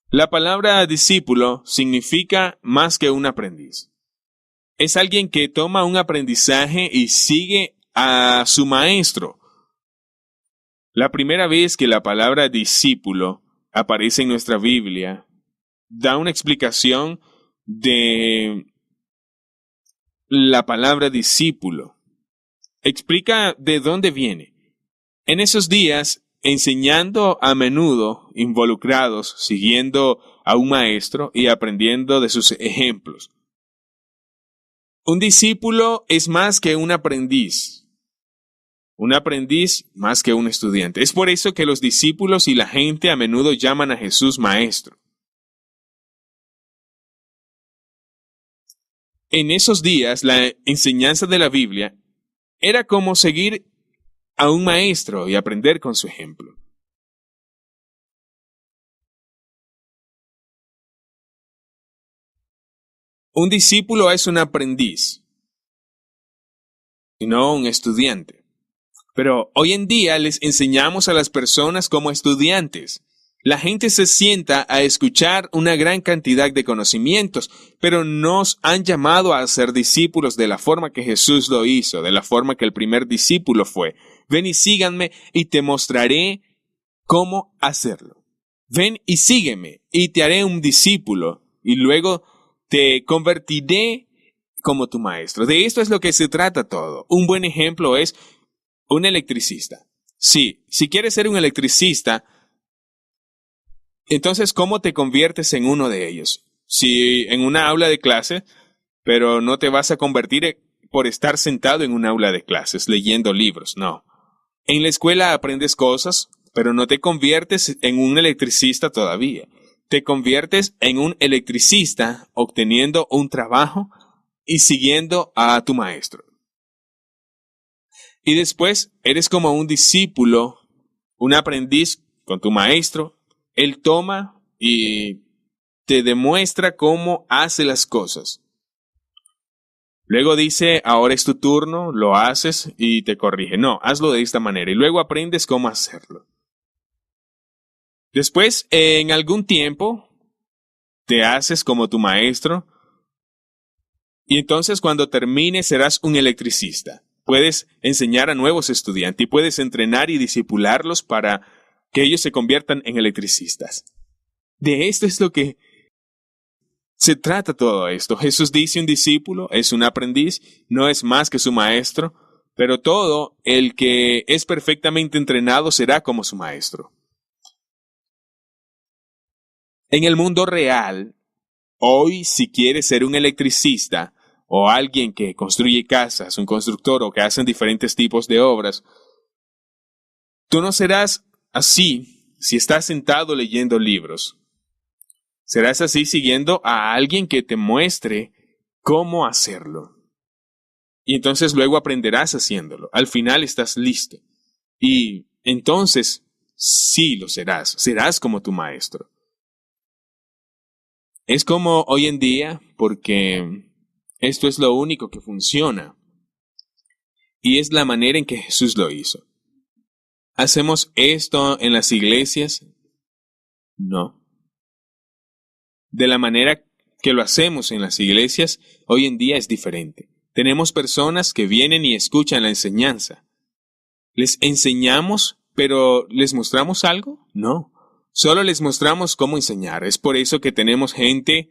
La palabra discípulo significa más que un aprendiz. Es alguien que toma un aprendizaje y sigue a su maestro. La primera vez que la palabra discípulo aparece en nuestra Biblia, da una explicación de la palabra discípulo. Explica de dónde viene. En esos días, enseñando a menudo, involucrados, siguiendo a un maestro y aprendiendo de sus ejemplos. Un discípulo es más que un aprendiz. Un aprendiz más que un estudiante. Es por eso que los discípulos y la gente a menudo llaman a Jesús maestro. En esos días, la enseñanza de la Biblia era como seguir a un maestro y aprender con su ejemplo. Un discípulo es un aprendiz, y no un estudiante. Pero hoy en día les enseñamos a las personas como estudiantes. La gente se sienta a escuchar una gran cantidad de conocimientos, pero nos han llamado a ser discípulos de la forma que Jesús lo hizo, de la forma que el primer discípulo fue. Ven y síganme y te mostraré cómo hacerlo. Ven y sígueme y te haré un discípulo y luego te convertiré como tu maestro. De esto es lo que se trata todo. Un buen ejemplo es un electricista. Sí, si quieres ser un electricista, entonces, ¿cómo te conviertes en uno de ellos? Si en una aula de clase, pero no te vas a convertir por estar sentado en un aula de clases, leyendo libros, no. En la escuela aprendes cosas, pero no te conviertes en un electricista todavía. Te conviertes en un electricista obteniendo un trabajo y siguiendo a tu maestro. Y después eres como un discípulo, un aprendiz con tu maestro. Él toma y te demuestra cómo hace las cosas. Luego dice, ahora es tu turno, lo haces y te corrige. No, hazlo de esta manera y luego aprendes cómo hacerlo. Después, en algún tiempo, te haces como tu maestro y entonces cuando termines serás un electricista. Puedes enseñar a nuevos estudiantes y puedes entrenar y discipularlos para que ellos se conviertan en electricistas. De esto es lo que se trata todo esto. Jesús dice un discípulo es un aprendiz, no es más que su maestro, pero todo el que es perfectamente entrenado será como su maestro. En el mundo real, hoy si quieres ser un electricista o alguien que construye casas, un constructor o que hacen diferentes tipos de obras, tú no serás así si estás sentado leyendo libros. Serás así siguiendo a alguien que te muestre cómo hacerlo. Y entonces luego aprenderás haciéndolo. Al final estás listo. Y entonces sí lo serás. Serás como tu maestro. Es como hoy en día porque esto es lo único que funciona. Y es la manera en que Jesús lo hizo. ¿Hacemos esto en las iglesias? No. De la manera que lo hacemos en las iglesias, hoy en día es diferente. Tenemos personas que vienen y escuchan la enseñanza. ¿Les enseñamos, pero les mostramos algo? No. Solo les mostramos cómo enseñar. Es por eso que tenemos gente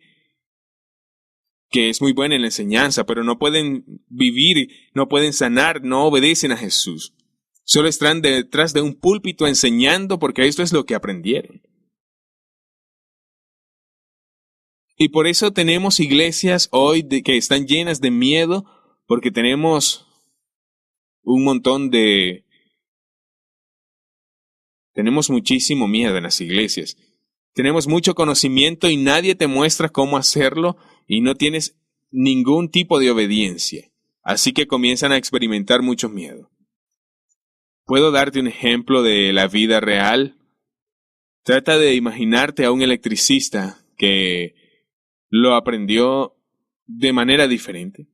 que es muy buena en la enseñanza, pero no pueden vivir, no pueden sanar, no obedecen a Jesús. Solo están detrás de un púlpito enseñando porque esto es lo que aprendieron. Y por eso tenemos iglesias hoy que están llenas de miedo, porque tenemos un montón de... Tenemos muchísimo miedo en las iglesias. Tenemos mucho conocimiento y nadie te muestra cómo hacerlo y no tienes ningún tipo de obediencia. Así que comienzan a experimentar mucho miedo. Puedo darte un ejemplo de la vida real. Trata de imaginarte a un electricista que lo aprendió de manera diferente.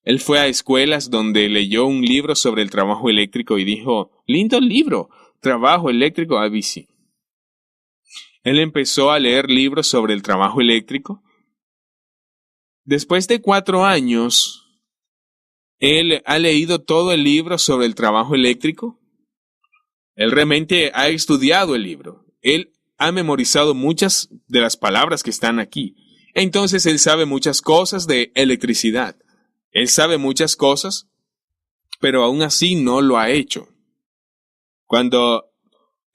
Él fue a escuelas donde leyó un libro sobre el trabajo eléctrico y dijo, lindo libro, trabajo eléctrico ABC. Él empezó a leer libros sobre el trabajo eléctrico. Después de 4 años, él ha leído todo el libro sobre el trabajo eléctrico. Él realmente ha estudiado el libro. Él ha memorizado muchas de las palabras que están aquí. Entonces él sabe muchas cosas de electricidad. Él sabe muchas cosas, pero aún así no lo ha hecho. Cuando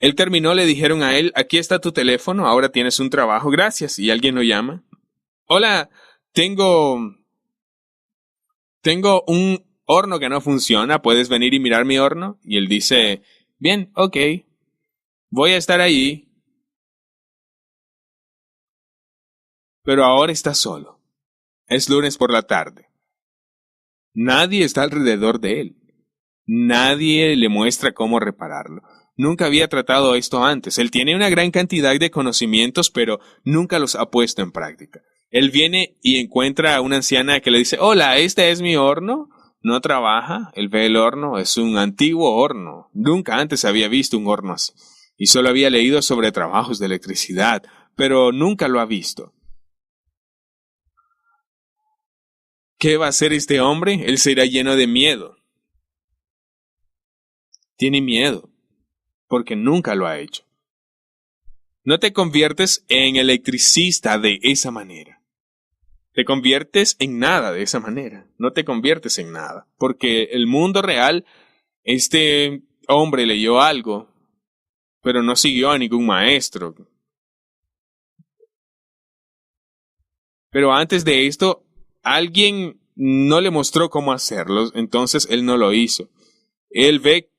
él terminó, le dijeron a él, aquí está tu teléfono, ahora tienes un trabajo, gracias. Y alguien lo llama. Hola, tengo un horno que no funciona, ¿puedes venir y mirar mi horno? Y él dice, bien, ok, voy a estar ahí. Pero ahora está solo. Es lunes por la tarde. Nadie está alrededor de él. Nadie le muestra cómo repararlo. Nunca había tratado esto antes. Él tiene una gran cantidad de conocimientos, pero nunca los ha puesto en práctica. Él viene y encuentra a una anciana que le dice, hola, este es mi horno. No trabaja. Él ve el horno. Es un antiguo horno. Nunca antes había visto un horno así. Y solo había leído sobre trabajos de electricidad, pero nunca lo ha visto. ¿Qué va a hacer este hombre? Él será lleno de miedo. Tiene miedo, porque nunca lo ha hecho. No te conviertes en electricista de esa manera. Te conviertes en nada de esa manera. No te conviertes en nada, porque el mundo real, este hombre leyó algo, pero no siguió a ningún maestro. Pero antes de esto, alguien no le mostró cómo hacerlo, entonces él no lo hizo. Él ve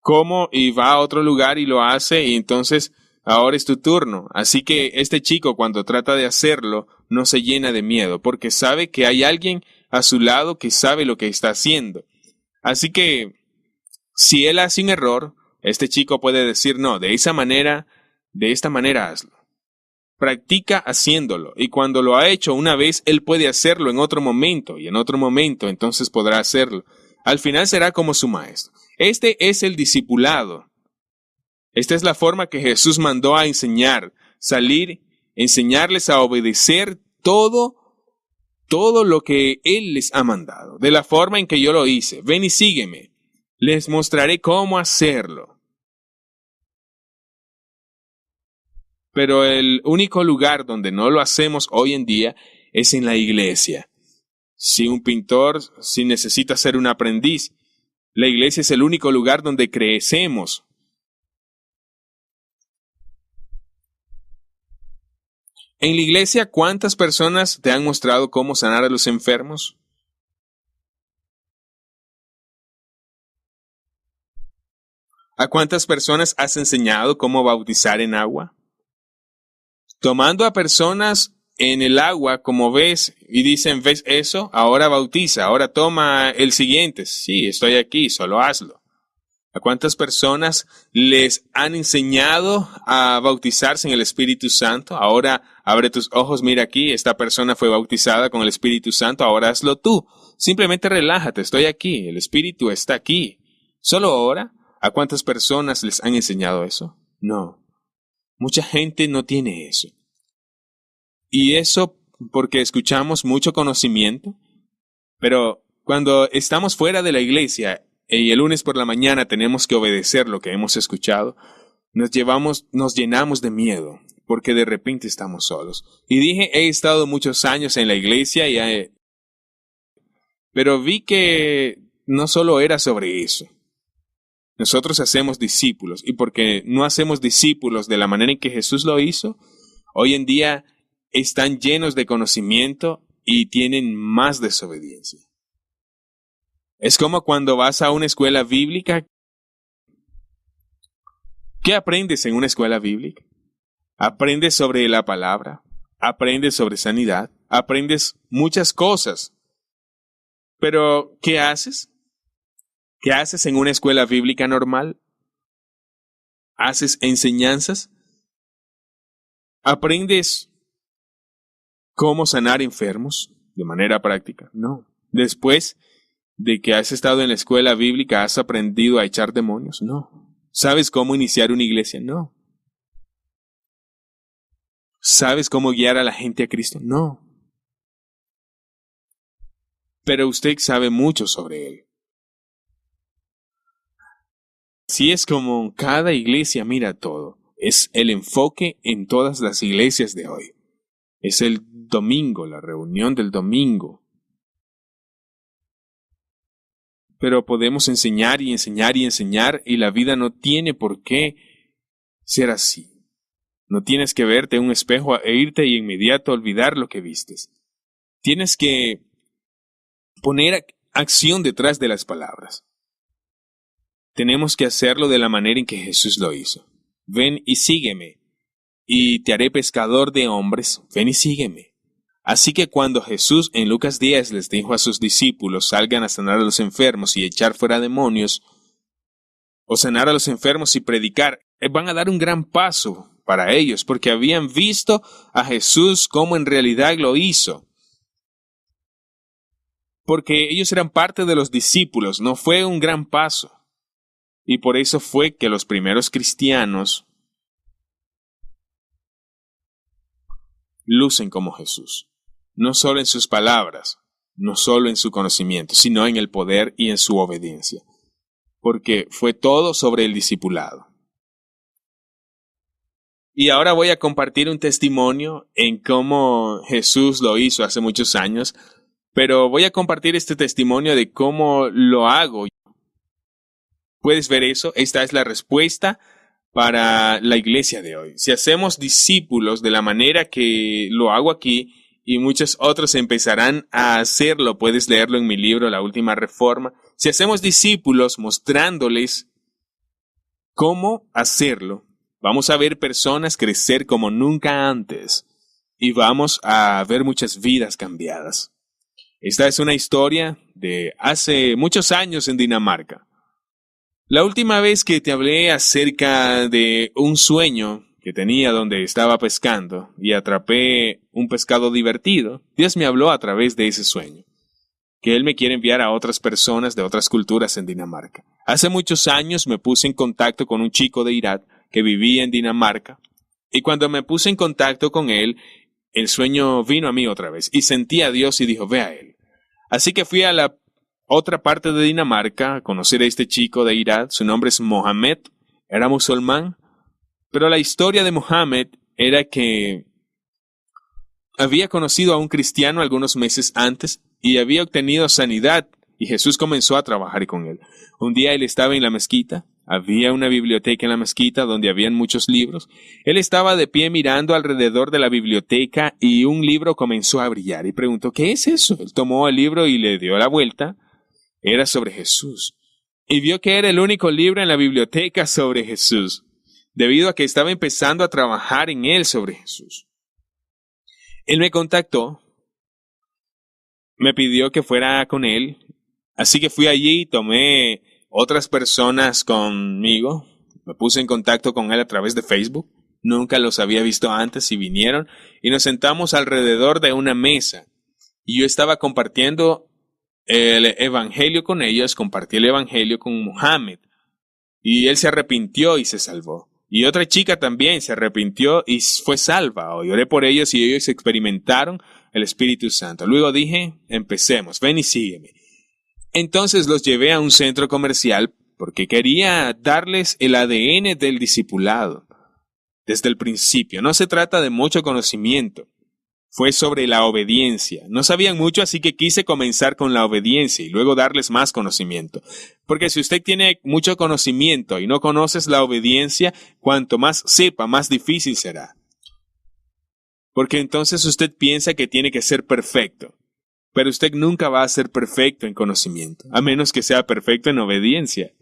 cómo y va a otro lugar y lo hace y entonces ahora es tu turno. Así que este chico cuando trata de hacerlo no se llena de miedo porque sabe que hay alguien a su lado que sabe lo que está haciendo. Así que si él hace un error, este chico puede decir no, de esta manera hazlo. Practica haciéndolo y cuando lo ha hecho una vez, él puede hacerlo en otro momento y en otro momento entonces podrá hacerlo. Al final será como su maestro. Este es el discipulado. Esta es la forma que Jesús mandó a enseñar, salir, enseñarles a obedecer todo lo que Él les ha mandado. De la forma en que yo lo hice. Ven y sígueme. Les mostraré cómo hacerlo. Pero el único lugar donde no lo hacemos hoy en día es en la iglesia. Si un pintor, si necesita ser un aprendiz, la iglesia es el único lugar donde crecemos. En la iglesia, ¿cuántas personas te han mostrado cómo sanar a los enfermos? ¿A cuántas personas has enseñado cómo bautizar en agua? Tomando a personas en el agua, como ves, y dicen, ¿ves eso? Ahora bautiza, ahora toma el siguiente. Sí, estoy aquí, solo hazlo. ¿A cuántas personas les han enseñado a bautizarse en el Espíritu Santo? Ahora abre tus ojos, mira aquí, esta persona fue bautizada con el Espíritu Santo, ahora hazlo tú. Simplemente relájate, estoy aquí, el Espíritu está aquí. Solo ahora, ¿a cuántas personas les han enseñado eso? No. Mucha gente no tiene eso. Y eso porque escuchamos mucho conocimiento, pero cuando estamos fuera de la iglesia y el lunes por la mañana tenemos que obedecer lo que hemos escuchado, nos llenamos de miedo, porque de repente estamos solos. Y dije, he estado muchos años en la iglesia, pero vi que no solo era sobre eso. Nosotros hacemos discípulos, y porque no hacemos discípulos de la manera en que Jesús lo hizo, hoy en día están llenos de conocimiento y tienen más desobediencia. Es como cuando vas a una escuela bíblica. ¿Qué aprendes en una escuela bíblica? Aprendes sobre la palabra, aprendes sobre sanidad, aprendes muchas cosas. Pero, ¿qué haces? ¿Qué haces en una escuela bíblica normal? ¿Haces enseñanzas? ¿Aprendes cómo sanar enfermos de manera práctica? No. Después de que has estado en la escuela bíblica, ¿has aprendido a echar demonios? No. ¿Sabes cómo iniciar una iglesia? No. ¿Sabes cómo guiar a la gente a Cristo? No. Pero usted sabe mucho sobre él. Así es como cada iglesia mira todo. Es el enfoque en todas las iglesias de hoy. Es el domingo, la reunión del domingo. Pero podemos enseñar y enseñar y enseñar y la vida no tiene por qué ser así. No tienes que verte en un espejo e irte y inmediato olvidar lo que vistes. Tienes que poner acción detrás de las palabras. Tenemos que hacerlo de la manera en que Jesús lo hizo. Ven y sígueme, y te haré pescador de hombres. Ven y sígueme. Así que cuando Jesús en Lucas 10 les dijo a sus discípulos, salgan a sanar a los enfermos y echar fuera demonios, o sanar a los enfermos y predicar, van a dar un gran paso para ellos, porque habían visto a Jesús como en realidad lo hizo. Porque ellos eran parte de los discípulos, no fue un gran paso. Y por eso fue que los primeros cristianos lucen como Jesús. No solo en sus palabras, no solo en su conocimiento, sino en el poder y en su obediencia. Porque fue todo sobre el discipulado. Y ahora voy a compartir un testimonio en cómo Jesús lo hizo hace muchos años, pero voy a compartir este testimonio de cómo lo hago. ¿Puedes ver eso? Esta es la respuesta para la iglesia de hoy. Si hacemos discípulos de la manera que lo hago aquí, y muchos otros empezarán a hacerlo, puedes leerlo en mi libro, La Última Reforma. Si hacemos discípulos mostrándoles cómo hacerlo, vamos a ver personas crecer como nunca antes y vamos a ver muchas vidas cambiadas. Esta es una historia de hace muchos años en Dinamarca. La última vez que te hablé acerca de un sueño que tenía donde estaba pescando y atrapé un pescado divertido, Dios me habló a través de ese sueño, que Él me quiere enviar a otras personas de otras culturas en Dinamarca. Hace muchos años me puse en contacto con un chico de Irak que vivía en Dinamarca, y cuando me puse en contacto con él, el sueño vino a mí otra vez, y sentí a Dios y dijo, ve a Él. Así que fui a la otra parte de Dinamarca a conocer a este chico de Irak. Su nombre es Mohamed, era musulmán, pero la historia de Mohamed era que había conocido a un cristiano algunos meses antes y había obtenido sanidad, y Jesús comenzó a trabajar con él. Un día él estaba en la mezquita, había una biblioteca en la mezquita donde habían muchos libros. Él estaba de pie mirando alrededor de la biblioteca y un libro comenzó a brillar y preguntó, ¿qué es eso? Él tomó el libro y le dio la vuelta. Era sobre Jesús. Y vio que era el único libro en la biblioteca sobre Jesús, debido a que estaba empezando a trabajar en él sobre Jesús. Él me contactó, me pidió que fuera con él, así que fui allí y tomé otras personas conmigo, me puse en contacto con él a través de Facebook, nunca los había visto antes y vinieron y nos sentamos alrededor de una mesa y yo estaba compartiendo el evangelio con ellos, compartí el evangelio con Mohamed y él se arrepintió y se salvó. Y otra chica también se arrepintió y fue salva. Hoy oré por ellos y ellos experimentaron el Espíritu Santo. Luego dije, empecemos, ven y sígueme. Entonces los llevé a un centro comercial porque quería darles el ADN del discipulado. Desde el principio, no se trata de mucho conocimiento. Fue sobre la obediencia. No sabían mucho, así que quise comenzar con la obediencia y luego darles más conocimiento. Porque si usted tiene mucho conocimiento y no conoces la obediencia, cuanto más sepa, más difícil será. Porque entonces usted piensa que tiene que ser perfecto. Pero usted nunca va a ser perfecto en conocimiento, a menos que sea perfecto en obediencia.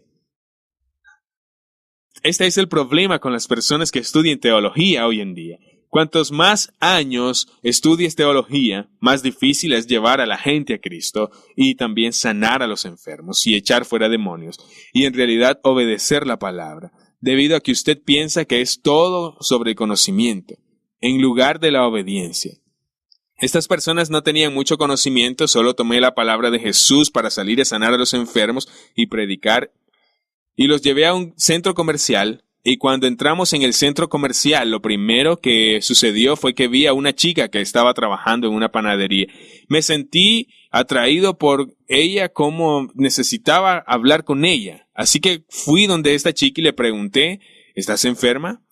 Este es el problema con las personas que estudian teología hoy en día. Cuantos más años estudies teología, más difícil es llevar a la gente a Cristo y también sanar a los enfermos y echar fuera demonios y en realidad obedecer la palabra, debido a que usted piensa que es todo sobre conocimiento, en lugar de la obediencia. Estas personas no tenían mucho conocimiento, solo tomé la palabra de Jesús para salir a sanar a los enfermos y predicar, y los llevé a un centro comercial. Y cuando entramos en el centro comercial, lo primero que sucedió fue que vi a una chica que estaba trabajando en una panadería. Me sentí atraído por ella, como necesitaba hablar con ella. Así que fui donde esta chica y le pregunté, ¿estás enferma?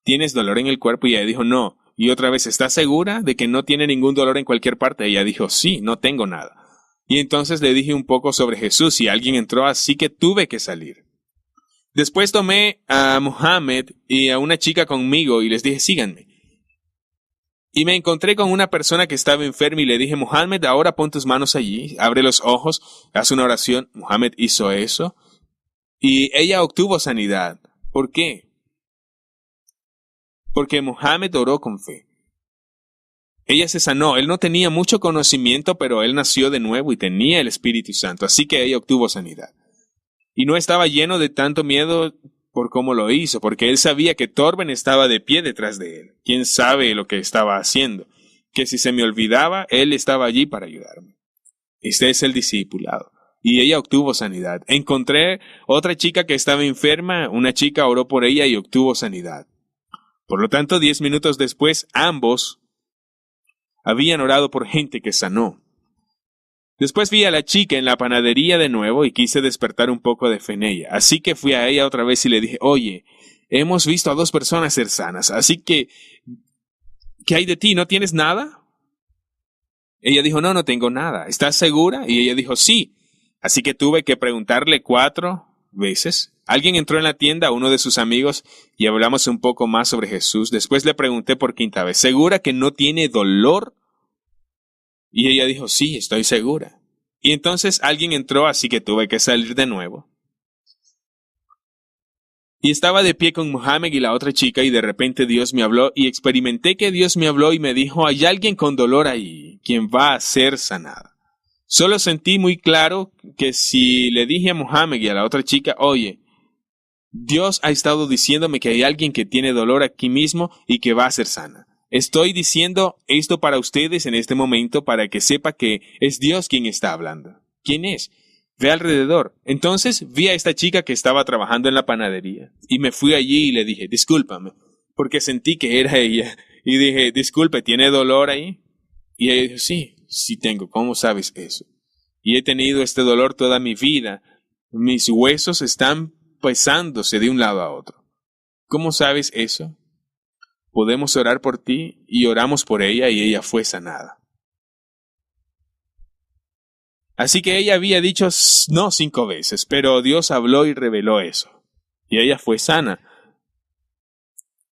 ¿Tienes dolor en el cuerpo? Y ella dijo, no. Y otra vez, ¿estás segura de que no tiene ningún dolor en cualquier parte? Y ella dijo, sí, no tengo nada. Y entonces le dije un poco sobre Jesús y alguien entró, así que tuve que salir. Después tomé a Mohammed y a una chica conmigo y les dije, síganme. Y me encontré con una persona que estaba enferma y le dije, Mohammed, ahora pon tus manos allí, abre los ojos, haz una oración. Mohammed hizo eso y ella obtuvo sanidad. ¿Por qué? Porque Mohammed oró con fe. Ella se sanó. Él no tenía mucho conocimiento, pero él nació de nuevo y tenía el Espíritu Santo, así que ella obtuvo sanidad. Y no estaba lleno de tanto miedo por cómo lo hizo, porque él sabía que Torben estaba de pie detrás de él. ¿Quién sabe lo que estaba haciendo? Que si se me olvidaba, él estaba allí para ayudarme. Este es el discipulado. Y ella obtuvo sanidad. Encontré otra chica que estaba enferma, una chica oró por ella y obtuvo sanidad. Por lo tanto, 10 minutos después, ambos habían orado por gente que sanó. Después vi a la chica en la panadería de nuevo y quise despertar un poco de fe en ella. Así que fui a ella otra vez y le dije, oye, hemos visto a 2 personas ser sanas, así que, ¿qué hay de ti? ¿No tienes nada? Ella dijo, no tengo nada. ¿Estás segura? Y ella dijo, sí. Así que tuve que preguntarle 4 veces. Alguien entró en la tienda, uno de sus amigos, y hablamos un poco más sobre Jesús. Después le pregunté por 5ª vez, ¿segura que no tiene dolor? Y ella dijo, sí, estoy segura. Y entonces alguien entró, así que tuve que salir de nuevo. Y estaba de pie con Mohammed y la otra chica y de repente Dios me habló y experimenté que Dios me habló y me dijo, hay alguien con dolor ahí, quien va a ser sanada. Solo sentí muy claro que si le dije a Mohammed y a la otra chica, oye, Dios ha estado diciéndome que hay alguien que tiene dolor aquí mismo y que va a ser sana. Estoy diciendo esto para ustedes en este momento para que sepa que es Dios quien está hablando. ¿Quién es? Ve alrededor. Entonces vi a esta chica que estaba trabajando en la panadería y me fui allí y le dije, discúlpame, porque sentí que era ella. Y dije, disculpe, ¿tiene dolor ahí? Y ella dijo, sí tengo. ¿Cómo sabes eso? Y he tenido este dolor toda mi vida. Mis huesos están pesándose de un lado a otro. ¿Cómo sabes eso? Podemos orar por ti, y oramos por ella y ella fue sanada. Así que ella había dicho no 5 veces, pero Dios habló y reveló eso. Y ella fue sana.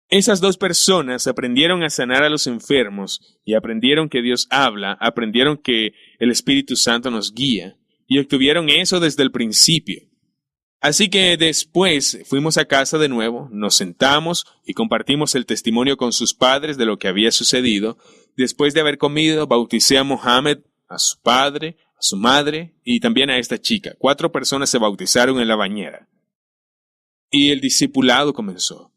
Esas 2 personas aprendieron a sanar a los enfermos y aprendieron que Dios habla, aprendieron que el Espíritu Santo nos guía y obtuvieron eso desde el principio. Así que después fuimos a casa de nuevo, nos sentamos y compartimos el testimonio con sus padres de lo que había sucedido. Después de haber comido, bauticé a Mohammed, a su padre, a su madre y también a esta chica. 4 personas se bautizaron en la bañera. Y el discipulado comenzó.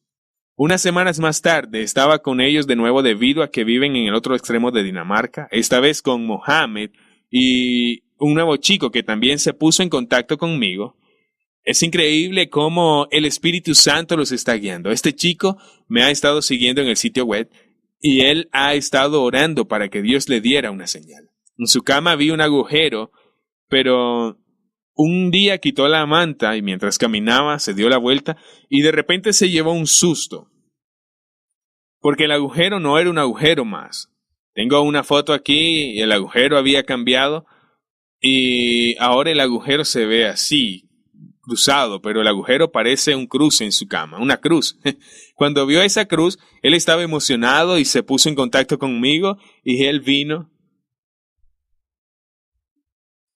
Unas semanas más tarde estaba con ellos de nuevo debido a que viven en el otro extremo de Dinamarca, esta vez con Mohammed y un nuevo chico que también se puso en contacto conmigo. Es increíble cómo el Espíritu Santo los está guiando. Este chico me ha estado siguiendo en el sitio web y él ha estado orando para que Dios le diera una señal. En su cama vi un agujero, pero un día quitó la manta y mientras caminaba se dio la vuelta y de repente se llevó un susto. Porque el agujero no era un agujero más. Tengo una foto aquí y el agujero había cambiado y ahora el agujero se ve así, cruzado, pero el agujero parece un cruce en su cama, una cruz. Cuando vio esa cruz, él estaba emocionado y se puso en contacto conmigo y él vino.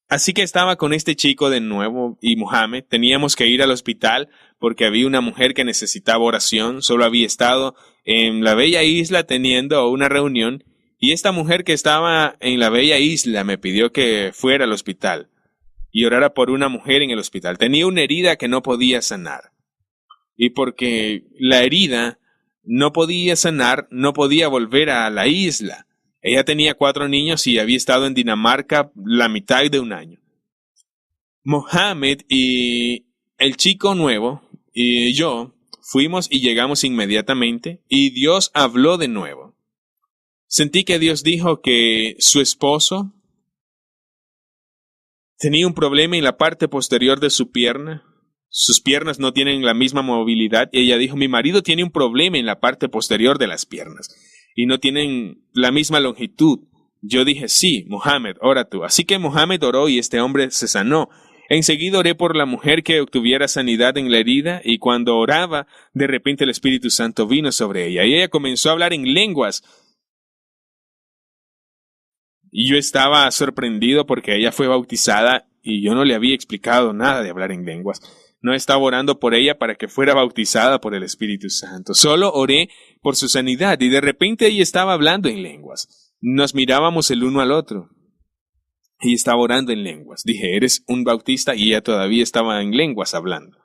Así que estaba con este chico de nuevo y Mohammed. Teníamos que ir al hospital porque había una mujer que necesitaba oración. Solo había estado en la bella isla teniendo una reunión y esta mujer que estaba en la bella isla me pidió que fuera al hospital y orara por una mujer en el hospital. Tenía una herida que no podía sanar y porque la herida no podía sanar, no podía volver a la isla. Ella tenía 4 niños y había estado en Dinamarca la mitad de un año. Mohammed y el chico nuevo y yo fuimos y llegamos inmediatamente y Dios habló de nuevo. Sentí que Dios dijo que su esposo tenía un problema en la parte posterior de su pierna. Sus piernas no tienen la misma movilidad y ella dijo, mi marido tiene un problema en la parte posterior de las piernas y no tienen la misma longitud. Yo dije, sí, Mohammed, ora tú. Así que Mohammed oró y este hombre se sanó. Enseguida oré por la mujer que obtuviera sanidad en la herida y cuando oraba, de repente el Espíritu Santo vino sobre ella y ella comenzó a hablar en lenguas. Y yo estaba sorprendido porque ella fue bautizada y yo no le había explicado nada de hablar en lenguas. No estaba orando por ella para que fuera bautizada por el Espíritu Santo. Solo oré por su sanidad y de repente ella estaba hablando en lenguas. Nos mirábamos el uno al otro y estaba orando en lenguas. Dije, ¿eres un bautista? Y ella todavía estaba en lenguas hablando.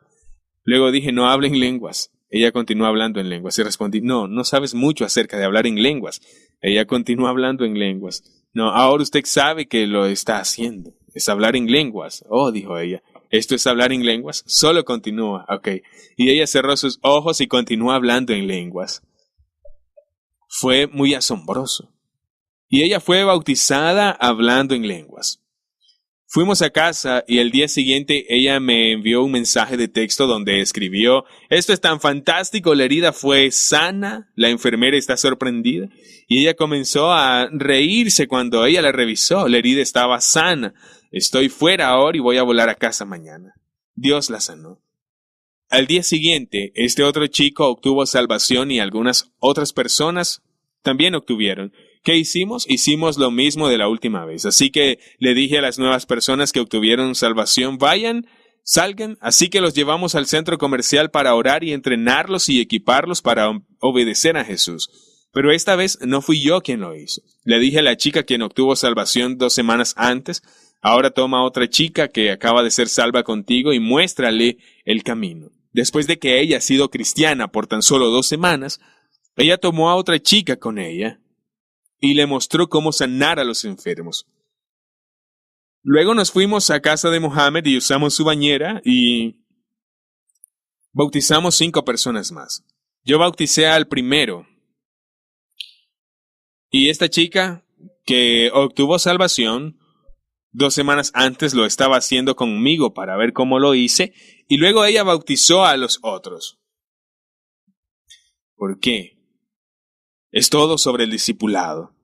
Luego dije, no hable en lenguas. Ella continuó hablando en lenguas y respondí, no sabes mucho acerca de hablar en lenguas. Ella continuó hablando en lenguas. No, ahora usted sabe que lo está haciendo. Es hablar en lenguas. Oh, dijo ella. ¿Esto es hablar en lenguas? Solo continúa. Ok. Y ella cerró sus ojos y continuó hablando en lenguas. Fue muy asombroso. Y ella fue bautizada hablando en lenguas. Fuimos a casa y el día siguiente ella me envió un mensaje de texto donde escribió, esto es tan fantástico, la herida fue sana, la enfermera está sorprendida. Y ella comenzó a reírse cuando ella la revisó, la herida estaba sana. Estoy fuera ahora y voy a volar a casa mañana. Dios la sanó. Al día siguiente, este otro chico obtuvo salvación y algunas otras personas también obtuvieron. ¿Qué hicimos? Hicimos lo mismo de la última vez. Así que le dije a las nuevas personas que obtuvieron salvación, vayan, salgan. Así que los llevamos al centro comercial para orar y entrenarlos y equiparlos para obedecer a Jesús. Pero esta vez no fui yo quien lo hizo. Le dije a la chica quien obtuvo salvación 2 semanas antes, ahora toma a otra chica que acaba de ser salva contigo y muéstrale el camino. Después de que ella ha sido cristiana por tan solo 2 semanas, ella tomó a otra chica con ella y le mostró cómo sanar a los enfermos. Luego nos fuimos a casa de Mohammed y usamos su bañera y bautizamos 5 personas más. Yo bauticé al primero. Y esta chica que obtuvo salvación 2 semanas antes lo estaba haciendo conmigo para ver cómo lo hice y luego ella bautizó a los otros. ¿Por qué? Es todo sobre el discipulado.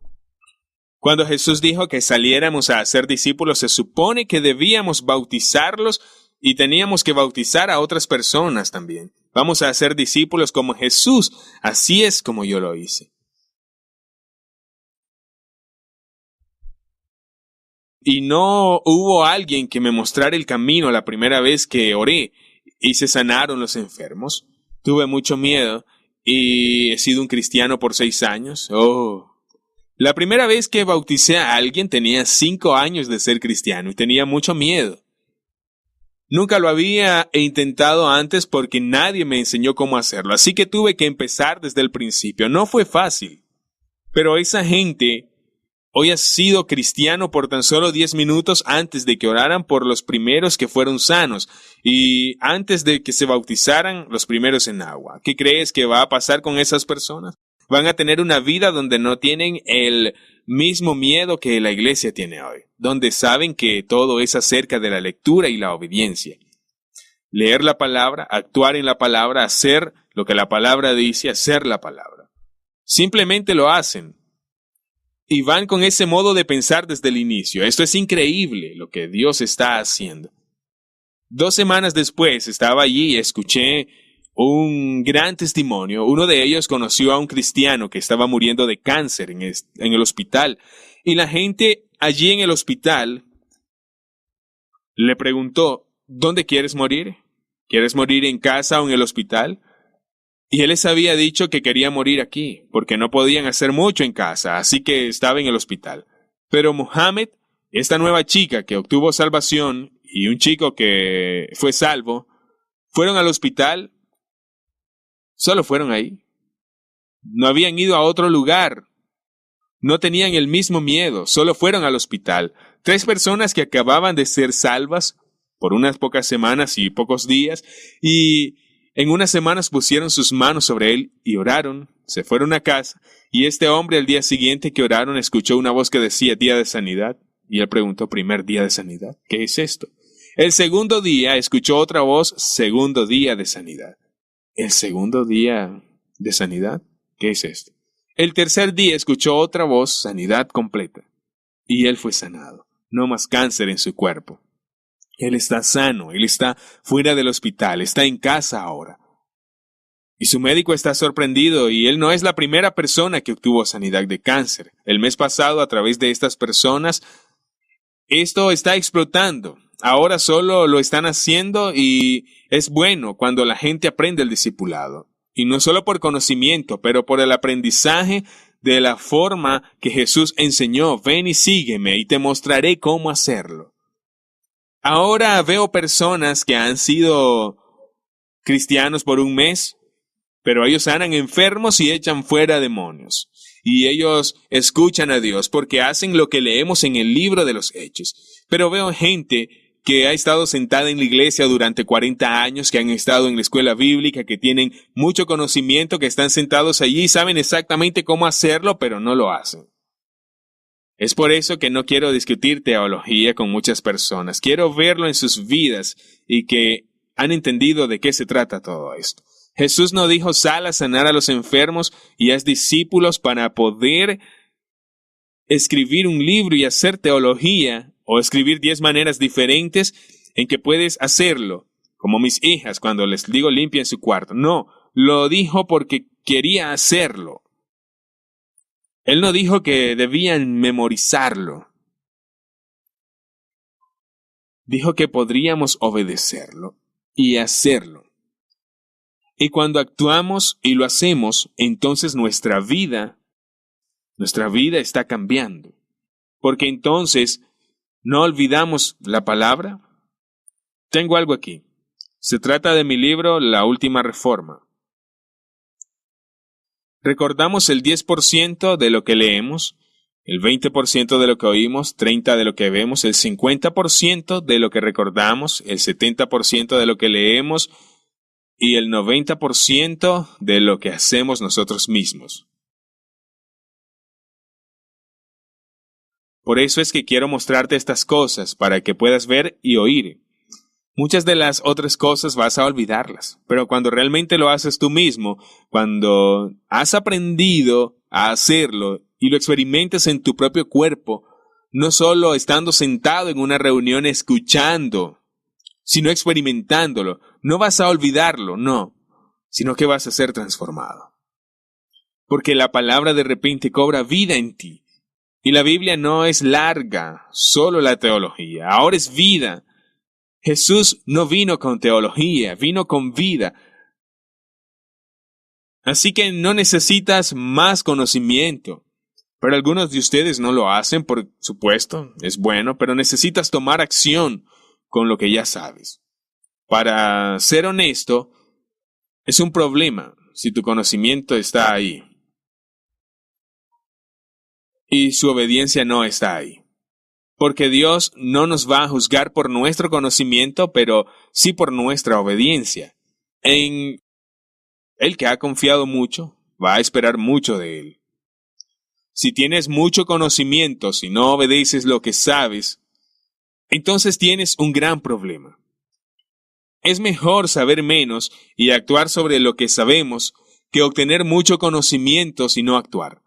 Cuando Jesús dijo que saliéramos a hacer discípulos, se supone que debíamos bautizarlos y teníamos que bautizar a otras personas también. Vamos a hacer discípulos como Jesús. Así es como yo lo hice. Y no hubo alguien que me mostrara el camino la primera vez que oré y se sanaron los enfermos. Tuve mucho miedo y he sido un cristiano por 6 años. La primera vez que bauticé a alguien tenía 5 años de ser cristiano y tenía mucho miedo. Nunca lo había intentado antes porque nadie me enseñó cómo hacerlo, así que tuve que empezar desde el principio. No fue fácil, pero esa gente hoy ha sido cristiano por tan solo 10 minutos antes de que oraran por los primeros que fueron sanos y antes de que se bautizaran los primeros en agua. ¿Qué crees que va a pasar con esas personas? Van a tener una vida donde no tienen el mismo miedo que la iglesia tiene hoy, donde saben que todo es acerca de la lectura y la obediencia. Leer la palabra, actuar en la palabra, hacer lo que la palabra dice, hacer la palabra. Simplemente lo hacen. Y van con ese modo de pensar desde el inicio. Esto es increíble lo que Dios está haciendo. 2 semanas después estaba allí y escuché un gran testimonio. Uno de ellos conoció a un cristiano que estaba muriendo de cáncer en el hospital. Y la gente allí en el hospital Le preguntó, ¿dónde quieres morir? ¿Quieres morir en casa o en el hospital? Y él les había dicho que quería morir aquí, porque no podían hacer mucho en casa, así que estaba en el hospital. Pero Mohammed, esta nueva chica que obtuvo salvación y un chico que fue salvo, fueron al hospital, solo fueron ahí. No habían ido a otro lugar. No tenían el mismo miedo, solo fueron al hospital. 3 personas que acababan de ser salvas por unas pocas semanas y pocos días, y en unas semanas pusieron sus manos sobre él y oraron, se fueron a casa, y este hombre al día siguiente que oraron escuchó una voz que decía día de sanidad, y él preguntó, ¿primer día de sanidad? ¿Qué es esto? El segundo día escuchó otra voz, segundo día de sanidad. ¿El segundo día de sanidad? ¿Qué es esto? El tercer día escuchó otra voz, sanidad completa, y él fue sanado, no más cáncer en su cuerpo. Él está sano, él está fuera del hospital, está en casa ahora. Y su médico está sorprendido y él no es la primera persona que obtuvo sanidad de cáncer. El mes pasado, a través de estas personas, esto está explotando. Ahora solo lo están haciendo y es bueno cuando la gente aprende el discipulado. Y no solo por conocimiento, pero por el aprendizaje de la forma que Jesús enseñó. Ven y sígueme y te mostraré cómo hacerlo. Ahora veo personas que han sido cristianos por un mes, pero ellos sanan enfermos y echan fuera demonios. Y ellos escuchan a Dios porque hacen lo que leemos en el libro de los Hechos. Pero veo gente que ha estado sentada en la iglesia durante 40 años, que han estado en la escuela bíblica, que tienen mucho conocimiento, que están sentados allí y saben exactamente cómo hacerlo, pero no lo hacen. Es por eso que no quiero discutir teología con muchas personas. Quiero verlo en sus vidas y que han entendido de qué se trata todo esto. Jesús no dijo, sal a sanar a los enfermos y haz discípulos para poder escribir un libro y hacer teología o escribir 10 maneras diferentes en que puedes hacerlo, como mis hijas cuando les digo limpien su cuarto. No, lo dijo porque quería hacerlo. Él no dijo que debían memorizarlo. Dijo que podríamos obedecerlo y hacerlo. Y cuando actuamos y lo hacemos, entonces nuestra vida está cambiando. Porque entonces no olvidamos la palabra. Tengo algo aquí. Se trata de mi libro La Última Reforma. Recordamos el 10% de lo que leemos, el 20% de lo que oímos, 30% de lo que vemos, el 50% de lo que recordamos, el 70% de lo que leemos y el 90% de lo que hacemos nosotros mismos. Por eso es que quiero mostrarte estas cosas para que puedas ver y oír. Muchas de las otras cosas vas a olvidarlas, pero cuando realmente lo haces tú mismo, cuando has aprendido a hacerlo y lo experimentas en tu propio cuerpo, no solo estando sentado en una reunión escuchando, sino experimentándolo, no vas a olvidarlo, no, sino que vas a ser transformado. Porque la palabra de repente cobra vida en ti. Y la Biblia no es larga, solo la teología, ahora es vida. Jesús no vino con teología, vino con vida. Así que no necesitas más conocimiento. Pero algunos de ustedes no lo hacen, por supuesto, es bueno, pero necesitas tomar acción con lo que ya sabes. Para ser honesto, es un problema si tu conocimiento está ahí y su obediencia no está ahí. Porque Dios no nos va a juzgar por nuestro conocimiento, pero sí por nuestra obediencia. En el que ha confiado mucho, va a esperar mucho de él. Si tienes mucho conocimiento, si no obedeces lo que sabes, entonces tienes un gran problema. Es mejor saber menos y actuar sobre lo que sabemos que obtener mucho conocimiento y no actuar.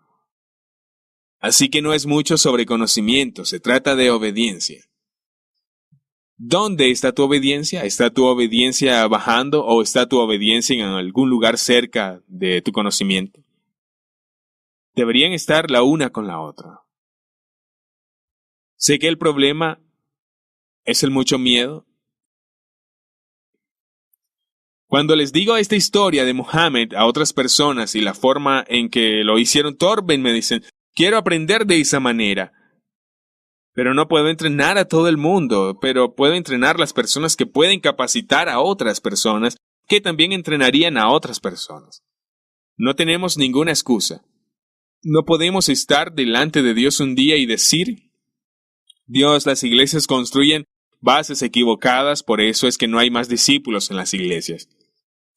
Así que no es mucho sobre conocimiento, se trata de obediencia. ¿Dónde está tu obediencia? ¿Está tu obediencia bajando o está tu obediencia en algún lugar cerca de tu conocimiento? Deberían estar la una con la otra. Sé que el problema ¿Es el mucho miedo? Cuando les digo esta historia de Mohammed a otras personas y la forma en que lo hicieron Torben, me dicen, quiero aprender de esa manera. Pero no puedo entrenar a todo el mundo, pero puedo entrenar las personas que pueden capacitar a otras personas que también entrenarían a otras personas. No tenemos ninguna excusa. No podemos estar delante de Dios un día y decir, Dios, las iglesias construyen bases equivocadas, por eso es que no hay más discípulos en las iglesias.